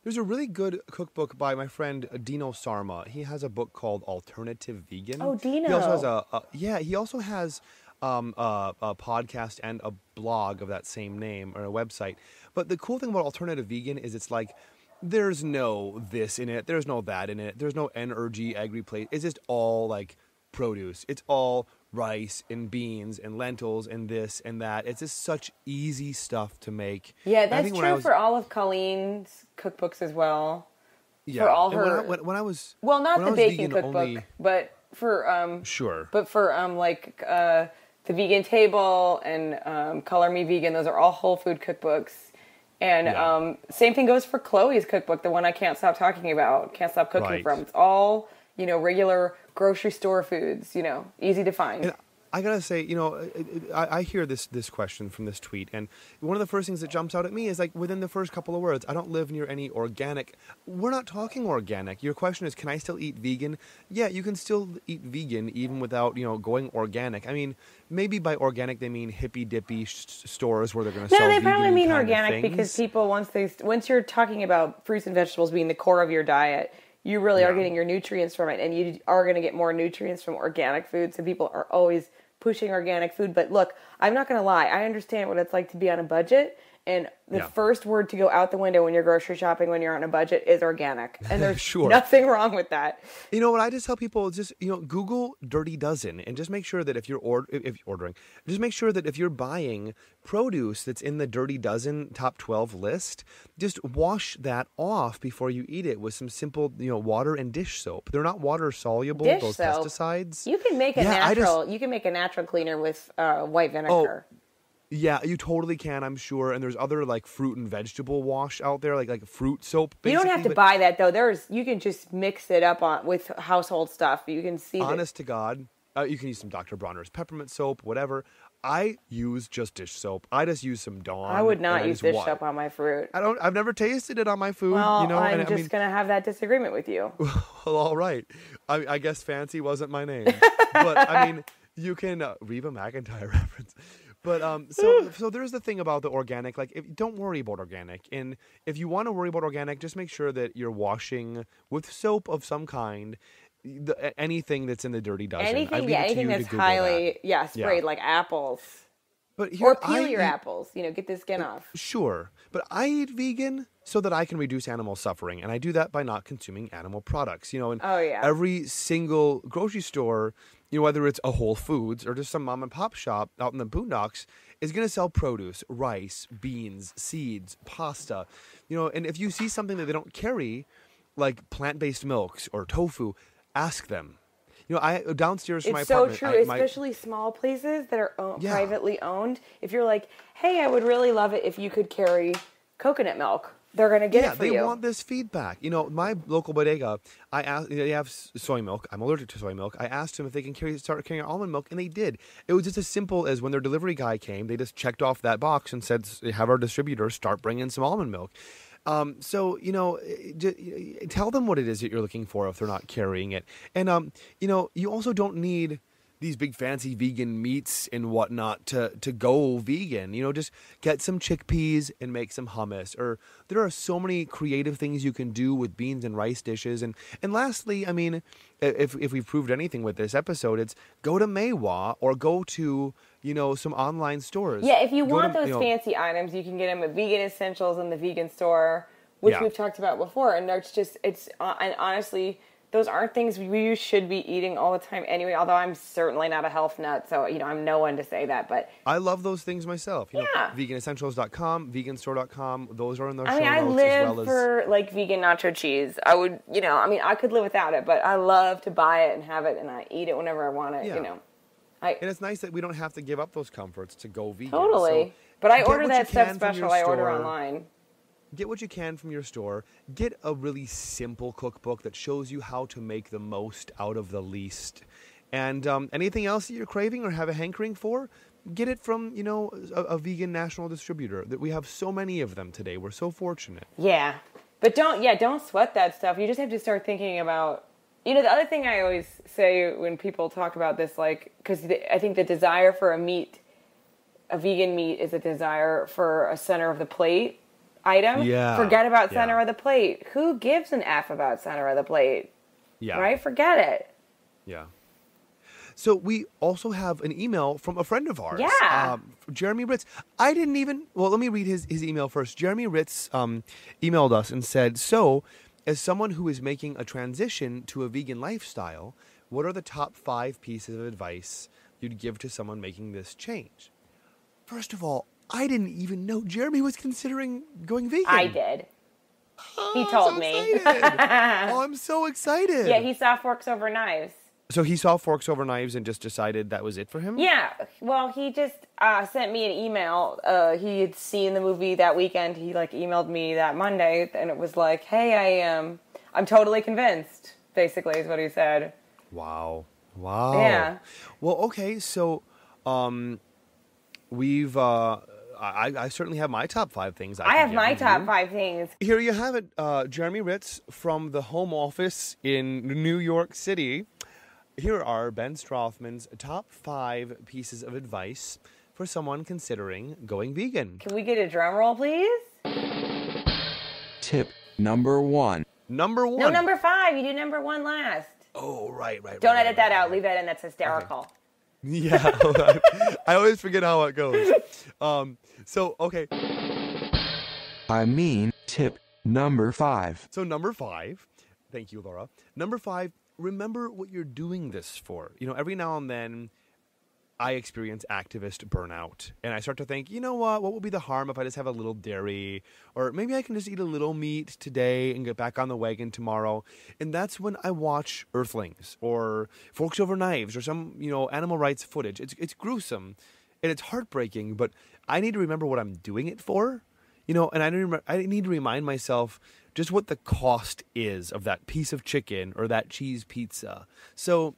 There's a really good cookbook by my friend Dino Sarma. He has a book called Alternative Vegan. Oh, Dino. He also has he also has a podcast and a blog of that same name, or a website. But the cool thing about Alternative Vegan is it's like there's no this in it, there's no that in it, there's no energy agri-plate. It's just all like produce. It's all rice and beans and lentils and this and that. It's just such easy stuff to make. Yeah, that's true for all of Colleen's cookbooks as well. Yeah, for all her. When I was not the baking cookbook, but for sure. But for the Vegan Table and Color Me Vegan, those are all whole food cookbooks. And same thing goes for Chloe's cookbook, the one I can't stop talking about, can't stop cooking from. It's all regular grocery store foods, easy to find. And I gotta say, I hear this question from this tweet, and one of the first things that jumps out at me is like within the first couple of words, I don't live near any organic. We're not talking organic. Your question is, can I still eat vegan? Yeah, you can still eat vegan even without, going organic. I mean, maybe by organic they mean hippy dippy stores where they're going to sell vegan. No, they probably mean organic because people once you're talking about fruits and vegetables being the core of your diet, you really are getting your nutrients from it, and you are going to get more nutrients from organic food. So people are always pushing organic food. But look, I'm not going to lie. I understand what it's like to be on a budget And the first word to go out the window when you're grocery shopping, when you're on a budget, is organic. And there's nothing wrong with that. You know what I just tell people is just, Google Dirty Dozen and just make sure that if you're ordering, just make sure that if you're buying produce that's in the Dirty Dozen top 12 list, just wash that off before you eat it with some simple, water and dish soap. They're not water soluble, those pesticides. You can make a natural cleaner with white vinegar. Oh, yeah, you totally can, I'm sure. And there's other like fruit and vegetable wash out there, like fruit soap. You don't have to buy that though. You can just mix it up with household stuff. You can see. Honest to God, you can use some Dr. Bronner's peppermint soap, whatever. I use just dish soap. I just use some Dawn. I would not use dish soap on my fruit. I've never tasted it on my food. Well, I'm just gonna have that disagreement with you. Well, all right. I guess fancy wasn't my name, but I mean, you can Reba McEntire reference. But so there's the thing about the organic. Like, don't worry about organic. And if you want to worry about organic, just make sure that you're washing with soap of some kind. Anything that's in the Dirty Dozen. Anything that's highly sprayed, like apples. But here, or peel your apples. Get the skin off. Sure, but I eat vegan so that I can reduce animal suffering, and I do that by not consuming animal products. And every single grocery store, whether it's a Whole Foods or just some mom and pop shop out in the boondocks, is going to sell produce, rice, beans, seeds, pasta. And if you see something that they don't carry, like plant-based milks or tofu, ask them. I downstairs from my apartment. It's so true, especially small places that are privately owned. If you're like, hey, I would really love it if you could carry coconut milk. They're going to get it for you. Yeah, they want this feedback. My local bodega, I asked, they have soy milk. I'm allergic to soy milk. I asked them if they can start carrying almond milk, and they did. It was just as simple as when their delivery guy came, they just checked off that box and said, have our distributor start bringing some almond milk. So, tell them what it is that you're looking for if they're not carrying it. And, you also don't need these big fancy vegan meats and whatnot to go vegan. Just get some chickpeas and make some hummus. Or there are so many creative things you can do with beans and rice dishes. And lastly, I mean, if we've proved anything with this episode, it's go to Maywa or go to, some online stores. Yeah, if you want those fancy items, you can get them at Vegan Essentials in the vegan store, which we've talked about before. And and honestly, those aren't things we should be eating all the time anyway, although I'm certainly not a health nut, so, I'm no one to say that, but... I love those things myself. Veganessentials.com, veganstore.com, those are in those show notes I live for, vegan nacho cheese. I would, I could live without it, but I love to buy it and have it, and I eat it whenever I want it, And it's nice that we don't have to give up those comforts to go vegan. Totally. So but I order that stuff special. I order online. Get what you can from your store. Get a really simple cookbook that shows you how to make the most out of the least. And anything else that you're craving or have a hankering for, get it from, a vegan national distributor. That we have so many of them today. We're so fortunate. Yeah. But don't sweat that stuff. You just have to start thinking about, the other thing I always say when people talk about this, because I think the desire for a vegan meat is a desire for a center of the plate item. Yeah. Forget about center of the plate. Who gives an F about center of the plate? Yeah. Right? Forget it. Yeah. So we also have an email from a friend of ours. Yeah. Jeremy Ritz. Let me read his email first. Jeremy Ritz emailed us and said, so, as someone who is making a transition to a vegan lifestyle, what are the top 5 pieces of advice you'd give to someone making this change? First of all, I didn't even know Jeremy was considering going vegan. I did. He told me. Oh, I'm so excited. Yeah, he saw Forks Over Knives. So he saw Forks Over Knives and just decided that was it for him? Yeah. Well, he just sent me an email. He had seen the movie that weekend. He emailed me that Monday, and it was like, hey, I'm totally convinced, basically, is what he said. Wow. Yeah. Well, okay, so we've... I certainly have my top 5 things. I have my top 5 things. Here you have it. Jeremy Ritz from the home office in New York City. Here are Ben Strothman's top 5 pieces of advice for someone considering going vegan. Can we get a drum roll, please? Tip number 1. Number 1. No, number 5. You do number 1 last. Oh, right. Don't edit that out. Leave that in. That's hysterical. Okay. Yeah, I always forget how it goes. Okay. I mean, tip number 5. So number 5, thank you, Laura. Number 5, remember what you're doing this for. Every now and then I experience activist burnout, and I start to think, you know what will be the harm if I just have a little dairy, or maybe I can just eat a little meat today and get back on the wagon tomorrow. And that's when I watch Earthlings or Forks Over Knives or some, animal rights footage. It's gruesome and it's heartbreaking, but I need to remember what I'm doing it for, and I need to remind myself just what the cost is of that piece of chicken or that cheese pizza. So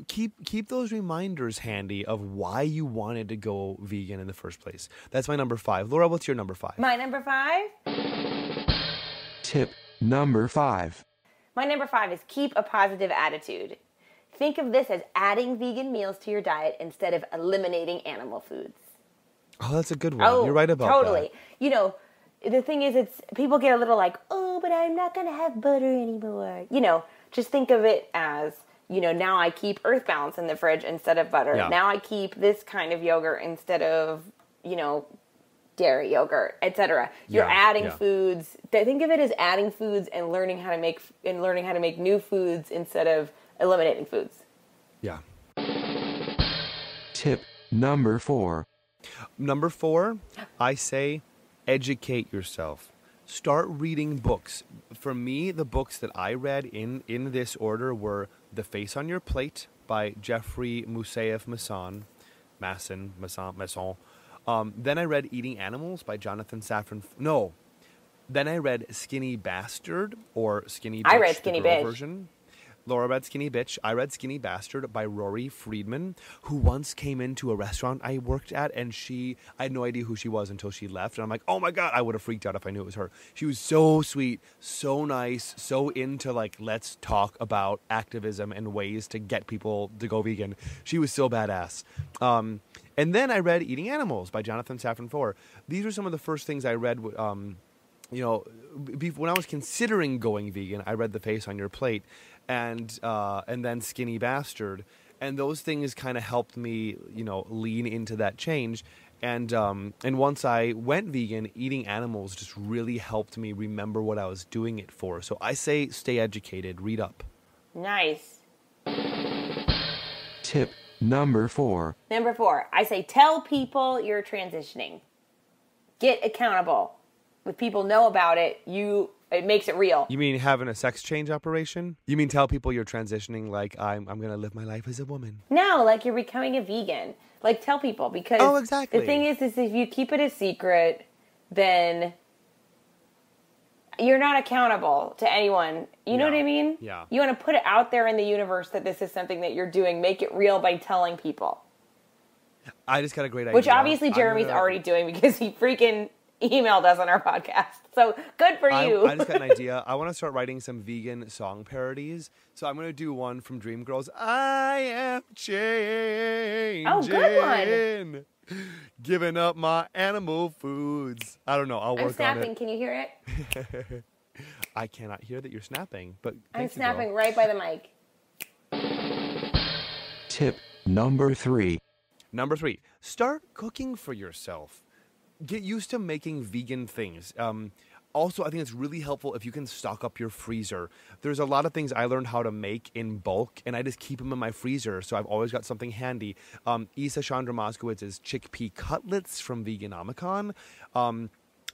keep those reminders handy of why you wanted to go vegan in the first place. That's my number 5. Laura, what's your number 5? My number 5? Tip number 5. My number 5 is keep a positive attitude. Think of this as adding vegan meals to your diet instead of eliminating animal foods. Oh, that's a good one. You're right about totally. that. The thing is, people get a little like, oh, but I'm not going to have butter anymore. Just think of it as, now I keep Earth Balance in the fridge instead of butter. Yeah. Now I keep this kind of yogurt instead of, dairy yogurt, etc. You're adding foods. Think of it as adding foods and learning how to make new foods instead of eliminating foods. Yeah. Tip number 4. Number 4, I say educate yourself. Start reading books. For me, the books that I read in this order were The Face on Your Plate by Jeffrey Masson. Then I read Eating Animals by Jonathan Safran. No. Then I read Skinny Bastard or Skinny Bitch. I read Skinny Bitch. Version. Laura read Skinny Bitch. I read Skinny Bastard by Rory Friedman, who once came into a restaurant I worked at, and I had no idea who she was until she left. And I'm like, oh my God, I would have freaked out if I knew it was her. She was so sweet, so nice, so into let's talk about activism and ways to get people to go vegan. She was so badass. And then I read Eating Animals by Jonathan Safran Foer. These were some of the first things I read. When I was considering going vegan, I read The Face on Your Plate, and then Skinny Bastard, and those things kind of helped me, lean into that change. And once I went vegan, Eating Animals just really helped me remember what I was doing it for. So I say, stay educated, read up. Nice. Tip number 4. Number 4, I say tell people you're transitioning. Get accountable. If people know about it, it makes it real. You mean having a sex change operation? You mean tell people you're transitioning like I'm going to live my life as a woman? No, like you're becoming a vegan. Like tell people, because exactly. The thing is if you keep it a secret, then you're not accountable to anyone. You know what I mean? Yeah. You want to put it out there in the universe that this is something that you're doing. Make it real by telling people. I just got a great idea. Which obviously Jeremy's already doing because he freaking emailed us on our podcast. So good for you. I just got an idea. I want to start writing some vegan song parodies. So I'm going to do one from Dreamgirls. I am changing. Oh, good one. Giving up my animal foods. I don't know. I'll work on it. I'm snapping. Can you hear it? I cannot hear that you're snapping, but I'm snapping right by the mic. Tip number 3. Number 3, start cooking for yourself. Get used to making vegan things. Also, I think it's really helpful if you can stock up your freezer. There's a lot of things I learned how to make in bulk, and I just keep them in my freezer, so I've always got something handy. Isa Chandra Moskowitz's chickpea cutlets from Veganomicon.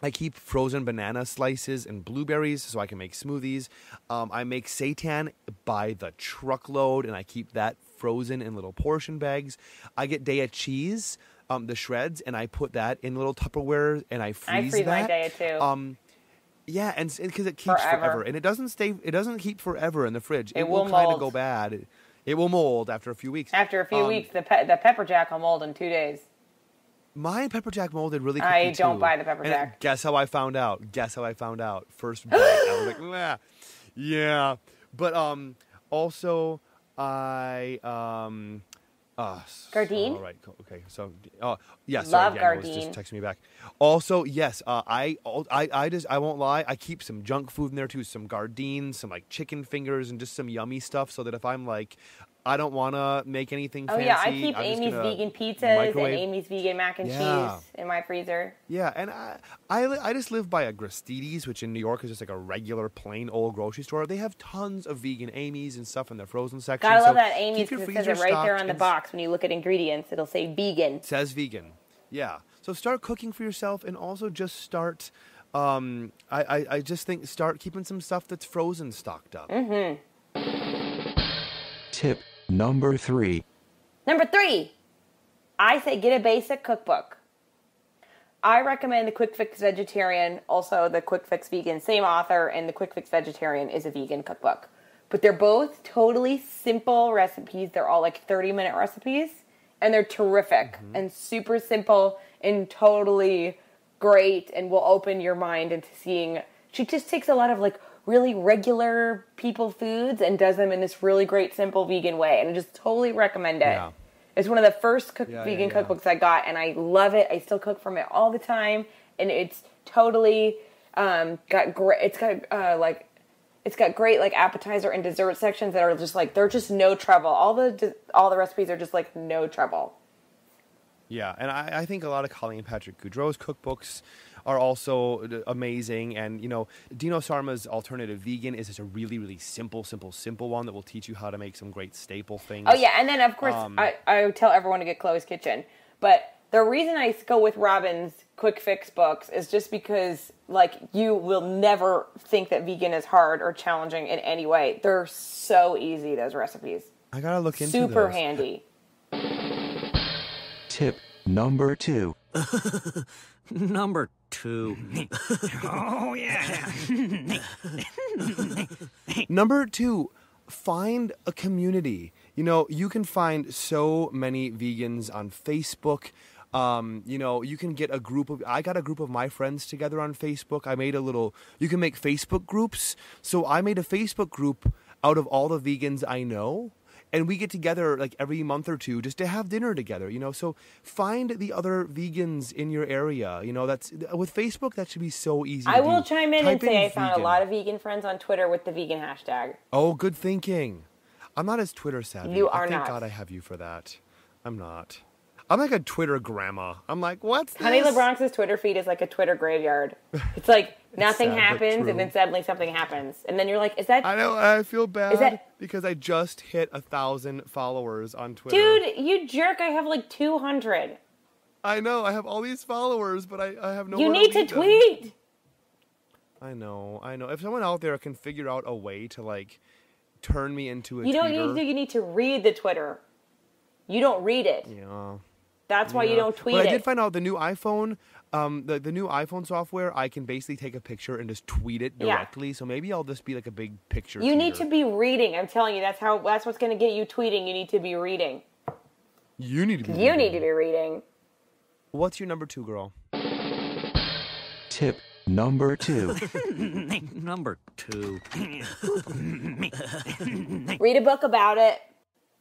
I keep frozen banana slices and blueberries so I can make smoothies. I make seitan by the truckload, and I keep that frozen in little portion bags. I get Daya cheese, the shreds, and I put that in little Tupperware, and I freeze that. I freeze my Daya too. Yeah, and because it keeps forever, and it doesn't keep forever in the fridge. It will kind of go bad. It will mold after a few weeks. After a few weeks, the pepper jack will mold in 2 days. My pepper jack molded really quickly I don't buy the pepper jack. Guess how I found out? First bite, I was like, nah. Yeah. But also I Gardein? All right. Okay. So yes. Love sorry, Gardein. Just text me back. Also, yes. I won't lie. I keep some junk food in there too. Some Gardein, some like chicken fingers, and just some yummy stuff, so that if I'm like I don't want to make anything Oh fancy. yeah, I keep I'm just Amy's gonna vegan pizzas microwave. and Amy's vegan mac and cheese in my freezer. Yeah, and I just live by a Gristedes, which in New York is just like a regular plain old grocery store. They have tons of vegan Amy's and stuff in their frozen section. Gotta love so that Amy's keep your because it says it freezer right there stocked on the and box. When you look at ingredients, it'll say vegan. says vegan. Yeah. So start cooking for yourself, and also just start. I just think start keeping some stuff that's frozen stocked up. Tip number 3. Number 3, I say get a basic cookbook. I recommend the Quick Fix Vegetarian, also the Quick Fix Vegan, same author, and the Quick Fix Vegetarian is a vegan cookbook. But they're both totally simple recipes. They're all like 30-minute recipes, and they're terrific and super simple and totally great, and will open your mind into seeing. She just takes a lot of like really regular people foods and does them in this really great, simple vegan way, and I just totally recommend it. Yeah. It's one of the first vegan cookbooks I got, and I love it. I still cook from it all the time, and it's totally got great. It's got great like appetizer and dessert sections that are just like they're just no trouble. All the recipes are just like no trouble. Yeah, and I think a lot of Colleen Patrick Goudreau's cookbooks are also amazing. And, you know, Dino Sarma's Alternative Vegan is just a really, really simple one that will teach you how to make some great staple things. Oh, yeah, and then, of course, I tell everyone to get Chloe's Kitchen. But the reason I go with Robin's Quick Fix books is just because, like, you will never think that vegan is hard or challenging in any way. They're so easy, those recipes. I gotta look into Super those. handy. Tip number 2. Number 2. Oh, yeah. Number 2, find a community. You know, you can find so many vegans on Facebook. You know, you can get I got a group of my friends together on Facebook. You can make Facebook groups. So I made a Facebook group out of all the vegans I know. And we get together like every month or two just to have dinner together, you know. So find the other vegans in your area. You know, that's with Facebook. That should be so easy. I will chime in and say I found vegan. a lot of vegan friends on Twitter with the vegan hashtag. Oh, good thinking. I'm not as Twitter savvy. You are Thank not. God I have you for that. I'm not. I'm like a Twitter grandma. I'm like, what's this? Honey LeBronx's Twitter feed is like a Twitter graveyard. It's like nothing sad, but happens, true. and then suddenly something happens, and then you're like, "Is that?" I know. I feel bad Is that- because I just hit 1,000 followers on Twitter. Dude, you jerk! I have like 200. I know. I have all these followers, but I have no. You need to tweet. I know. If someone out there can figure out a way to like turn me into a You don't tweeter, need to. You need to read the Twitter. You don't read it. Yeah. That's why you don't tweet But it. I did find out the new iPhone, the new iPhone software, I can basically take a picture and just tweet it Yeah. directly. So maybe I'll just be like a big picture. You need to tweeter. be reading. I'm telling you, that's what's going to get you tweeting. You need to be reading. You need to be. You need to be reading. What's your number 2, girl? Tip number 2. Number 2. Read a book about it.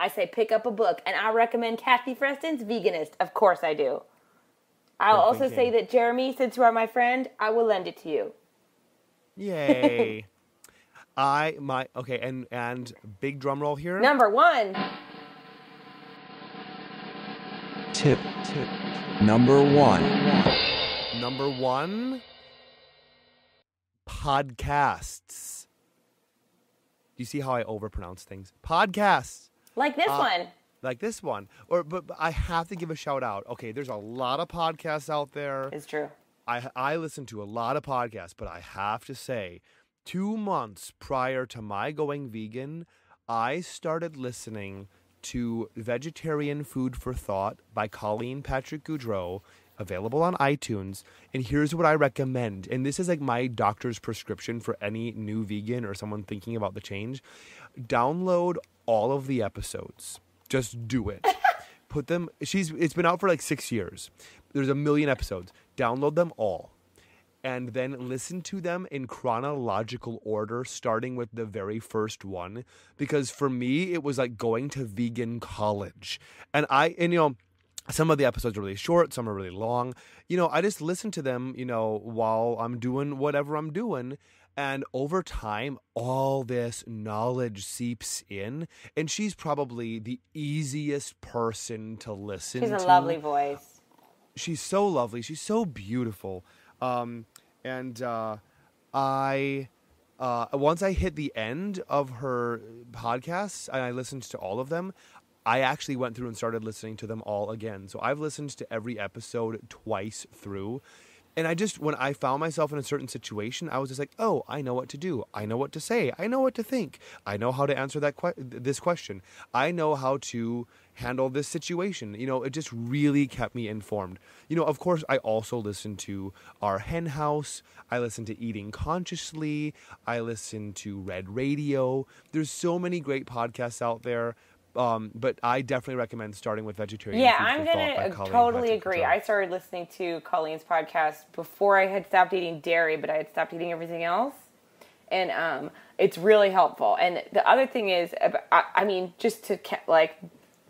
I say pick up a book, and I recommend Kathy Freston's Veganist. Of course I do. I'll Good also thinking. say that Jeremy, since you are my friend, I will lend it to you. Yay. Okay, and big drum roll here. Number 1. Tip number 1. Number 1, podcasts. Do you see how I overpronounce things? Podcasts. Like this one. Like this one. But I have to give a shout out. Okay, there's a lot of podcasts out there. It's true. I listen to a lot of podcasts, but I have to say, 2 months prior to my going vegan, I started listening to Vegetarian Food for Thought by Colleen Patrick Goudreau, available on iTunes. And here's what I recommend. And this is like my doctor's prescription for any new vegan or someone thinking about the change. Download all of the episodes. Just do it. Put them. It's been out for like 6 years. There's 1 million episodes. Download them all. And then listen to them in chronological order, starting with the very first one. Because for me, it was like going to vegan college. And you know, some of the episodes are really short, some are really long. You know, I just listen to them, you know, while I'm doing whatever I'm doing. And over time, all this knowledge seeps in, and she's probably the easiest person to listen to. She's a lovely voice. She's so lovely. She's so beautiful. I once I hit the end of her podcasts and I listened to all of them, I actually went through and started listening to them all again. So I've listened to every episode twice through. And when I found myself in a certain situation, I was just like, oh, I know what to do. I know what to say. I know what to think. I know how to answer this question. I know how to handle this situation. It just really kept me informed. Of course, I also listen to Our Hen House. I listen to Eating Consciously. I listen to Red Radio. There's so many great podcasts out there. But I definitely recommend starting with Vegetarian Yeah, Food I'm for going Thought by to Colleen totally Patrick agree. Joe. I started listening to Colleen's podcast before I had stopped eating dairy, but I had stopped eating everything else. And it's really helpful. And the other thing is,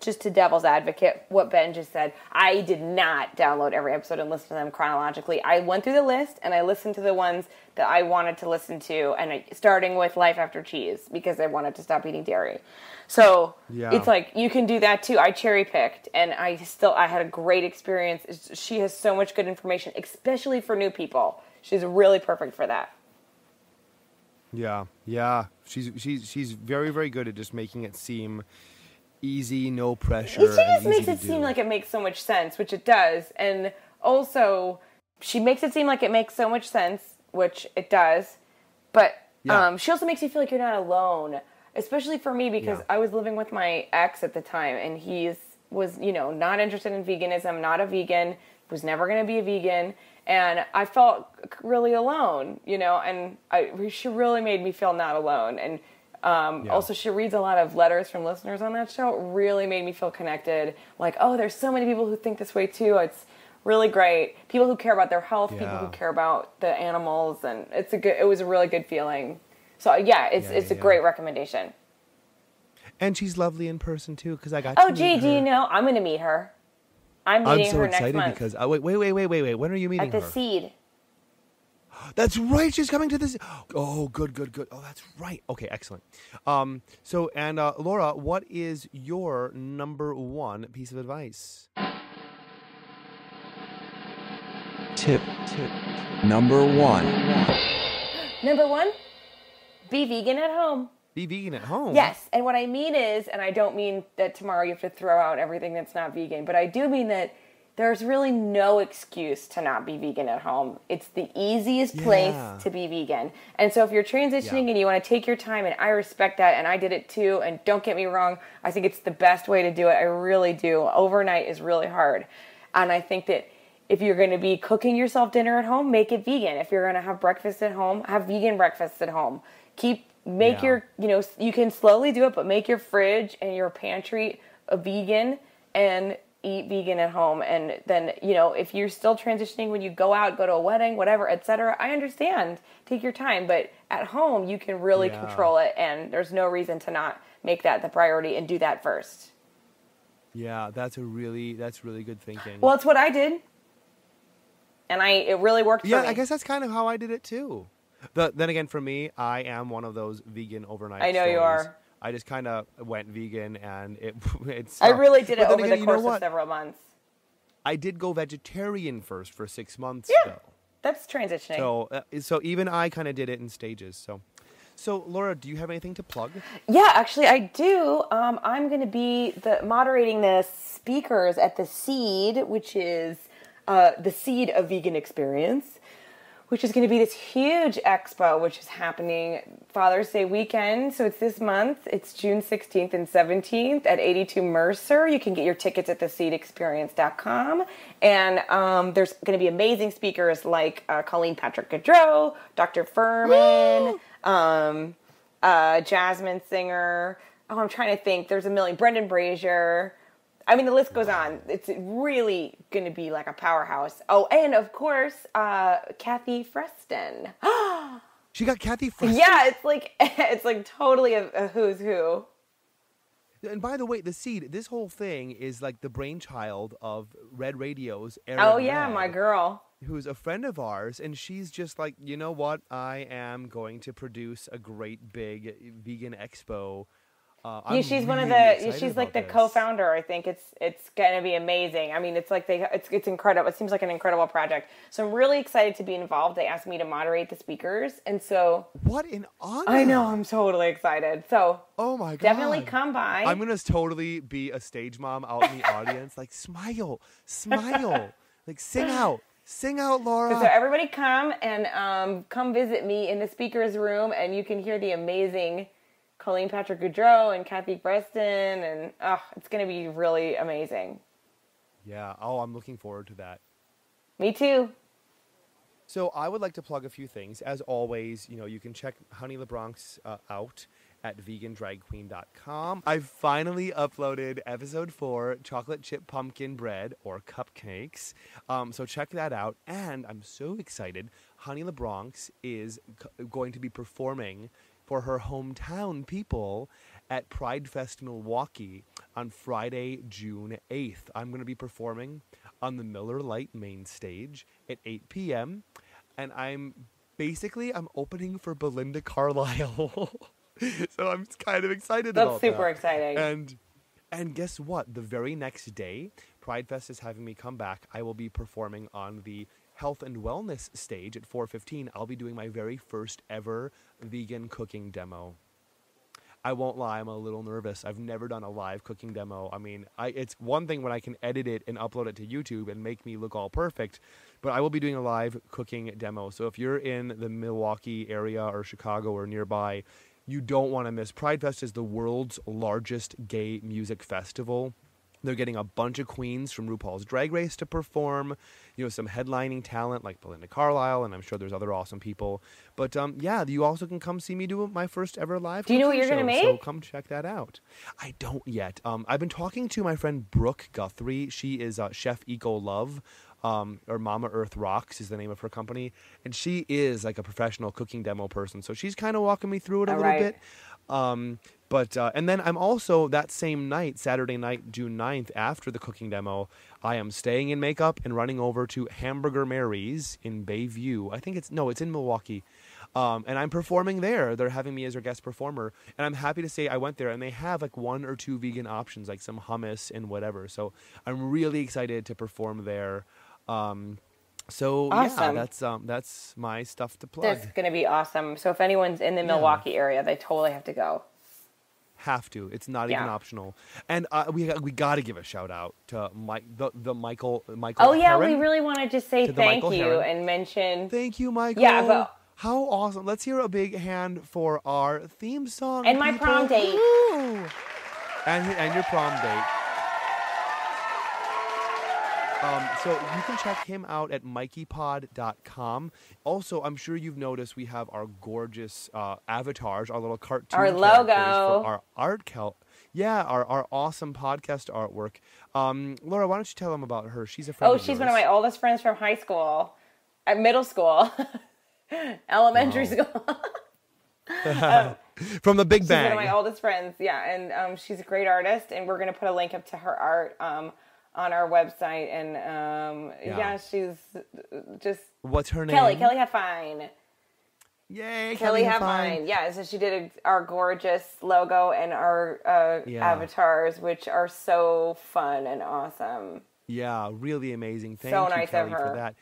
just to devil's advocate, what Ben just said, I did not download every episode and listen to them chronologically. I went through the list and I listened to the ones that I wanted to listen to, and starting with Life After Cheese because I wanted to stop eating dairy. So It's like you can do that too. I cherry picked, and I had a great experience. She has so much good information, especially for new people. She's really perfect for that. Yeah. She's very, very good at just making it seem easy, no pressure. She just and makes easy it to seem do. like it makes so much sense, which it does. And also, she makes it seem like it makes so much sense, which it does. But she also makes you feel like you're not alone, especially for me because I was living with my ex at the time, and he was not interested in veganism, not a vegan, was never going to be a vegan. And I felt really alone, and she really made me feel not alone. And also, she reads a lot of letters from listeners on that show. It really made me feel connected. Like, oh, there's so many people who think this way too. It's really great. People who care about their health, people who care about the animals, and it was a really good feeling. So it's a great recommendation. And she's lovely in person too, because I got. Oh, to gee, meet do her. you know? I'm going to meet her. I'm meeting her next month. I'm so excited because wait. When are you meeting at the her? Seed. That's right. She's coming to this. Oh, good. Oh, that's right. Okay, excellent. Laura, what is your number one piece of advice? Tip number one. Number one, be vegan at home. Be vegan at home. Yes, and what I mean is, and I don't mean that tomorrow you have to throw out everything that's not vegan, but I do mean that there's really no excuse to not be vegan at home. It's the easiest place to be vegan. And so if you're transitioning and you want to take your time, and I respect that, and I did it too, and don't get me wrong, I think it's the best way to do it. I really do. Overnight is really hard. And I think that if you're going to be cooking yourself dinner at home, make it vegan. If you're going to have breakfast at home, have vegan breakfasts at home. Make your, you can slowly do it, but make your fridge and your pantry a vegan and eat vegan at home. And then, if you're still transitioning when you go out, go to a wedding, whatever, etc., I understand. Take your time. But at home, you can really control it. And there's no reason to not make that the priority and do that first. Yeah, that's really good thinking. Well, it's what I did. And it really worked for me. Yeah, I guess that's kind of how I did it too. Then again, for me, I am one of those vegan overnight. I know stories. you are. I just kind of went vegan, and it's. I really did it over the course of several months. I did go vegetarian first for 6 months. Yeah, that's transitioning. So even I kind of did it in stages. So Laura, do you have anything to plug? Yeah, actually, I do. I'm going to be moderating the speakers at the Seed, which is the Seed of Vegan Experience, which is going to be this huge expo, which is happening Father's Day weekend. So it's this month. It's June 16th and 17th at 82 Mercer. You can get your tickets at theseedexperience.com. And there's going to be amazing speakers like Colleen Patrick Gaudreau, Dr. Furman, Jasmine Singer. Oh, I'm trying to think. There's a million. Brendan Brazier. I mean, the list goes on. It's really going to be like a powerhouse. Oh, and of course, Kathy Freston. She got Kathy Freston? Yeah, it's like totally a who's who. And by the way, the Seed, this whole thing is like the brainchild of Red Radio's Aaron Oh, yeah, Red. my girl. who's a friend of ours, and she's just like, you know what? I am going to produce a great big vegan expo. Yeah, she's one of really the. excited She's like about the this. co-founder. I think it's gonna be amazing. I mean, it's like it's incredible. It seems like an incredible project. So I'm really excited to be involved. They asked me to moderate the speakers, and so What an honor! I know I'm totally excited. So Oh my god! definitely come by. I'm gonna totally be a stage mom out in the audience, like smile, like sing out, Laura. So everybody come and come visit me in the speakers room, and you can hear the amazing Colleen Patrick Goudreau and Kathy Preston, and it's going to be really amazing. Yeah. Oh, I'm looking forward to that. Me too. So I would like to plug a few things. As always, you can check Honey LeBronx out at vegandragqueen.com. I've finally uploaded episode 4, chocolate chip pumpkin bread or cupcakes. So check that out. And I'm so excited. Honey LeBronx is going to be performing for her hometown people at Pride Fest Milwaukee on Friday, June 8th. I'm going to be performing on the Miller Lite main stage at 8 p.m. And I'm opening for Belinda Carlisle. So I'm kind of excited about that. That's super exciting. And guess what? The very next day, Pride Fest is having me come back. I will be performing on the health and wellness stage at 4:15. I'll be doing my very first ever vegan cooking demo. I won't lie, I'm a little nervous. I've never done a live cooking demo. I mean, it's one thing when I can edit it and upload it to YouTube and make me look all perfect, but I will be doing a live cooking demo. So if you're in the Milwaukee area or Chicago or nearby, you don't want to miss. Pride Fest is the world's largest gay music festival. They're getting a bunch of queens from RuPaul's Drag Race to perform, some headlining talent like Belinda Carlisle, and I'm sure there's other awesome people. But you also can come see me do my first ever live. Do you know what you're going to make? So come check that out. I don't yet. I've been talking to my friend Brooke Guthrie. She is Chef Eco Love, or Mama Earth Rocks is the name of her company, and she is like a professional cooking demo person. So she's kind of walking me through it a little bit. And then I'm also, that same night, Saturday night, June 9th, after the cooking demo, I am staying in makeup and running over to Hamburger Mary's in Bayview. It's in Milwaukee. And I'm performing there. They're having me as their guest performer. And I'm happy to say I went there, and they have like 1 or 2 vegan options, like some hummus and whatever. So I'm really excited to perform there. So awesome. Yeah, that's my stuff to plug. That's going to be awesome. So if anyone's in the Milwaukee area, they totally have to go. Have to. It's not even optional. And we got to give a shout out to Michael. Oh yeah, Heron, we really want to just say thank you Heron. and mention. Thank you, Michael. Yeah, but how awesome! Let's hear a big hand for our theme song and my people. prom date. Woo! And your prom date. So you can check him out at mikeypod.com. Also, I'm sure you've noticed we have our gorgeous avatars, our little cartoon our logo, for our our awesome podcast artwork. Laura, why don't you tell them about her? She's a friend of she's yours. one of my oldest friends from high school, middle school, elementary school. From the Big Bang. She's one of my oldest friends, and she's a great artist, and we're going to put a link up to her art on our website, and she's just... What's her name? Kelly Heffine. Yay, Kelly Heffine. Yeah, so she did our gorgeous logo and our avatars, which are so fun and awesome. Yeah, really amazing. Thank so you, nice Kelly, of her. for that.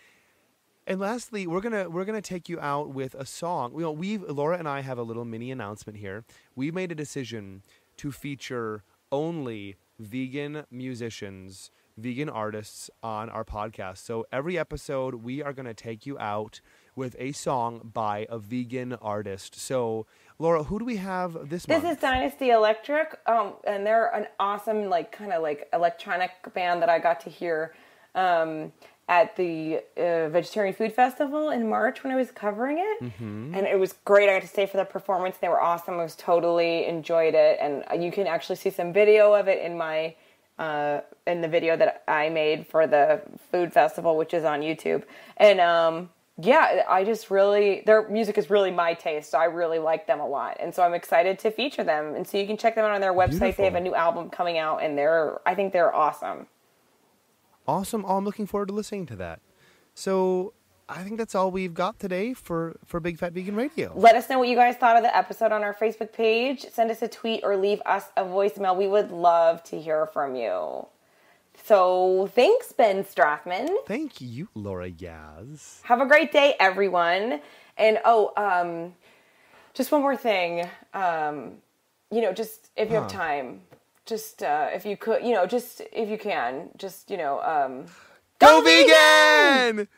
And lastly, we're gonna take you out with a song. Laura and I have a little mini announcement here. We've made a decision to feature only vegan musicians, vegan artists on our podcast. So every episode, we are going to take you out with a song by a vegan artist. So, Laura, who do we have this month? This is Dynasty Electric, and they're an awesome, kind of electronic band that I got to hear at the Vegetarian Food Festival in March when I was covering it. Mm-hmm. And it was great. I got to stay for the performance. They were awesome. I was totally enjoyed it. And you can actually see some video of it in my in the video that I made for the food festival, which is on YouTube. And I just their music is really my taste, so I really like them a lot. And so I'm excited to feature them. And so you can check them out on their website. Beautiful. They have a new album coming out, and I think they're awesome. Awesome. Oh, I'm looking forward to listening to that. So I think that's all we've got today for Big Fat Vegan Radio. Let us know what you guys thought of the episode on our Facebook page. Send us a tweet or leave us a voicemail. We would love to hear from you. So thanks, Ben Strathman. Thank you, Laura Yaz. Have a great day, everyone. And just one more thing. Just if you have time, just if you could, just if you can, just go vegan!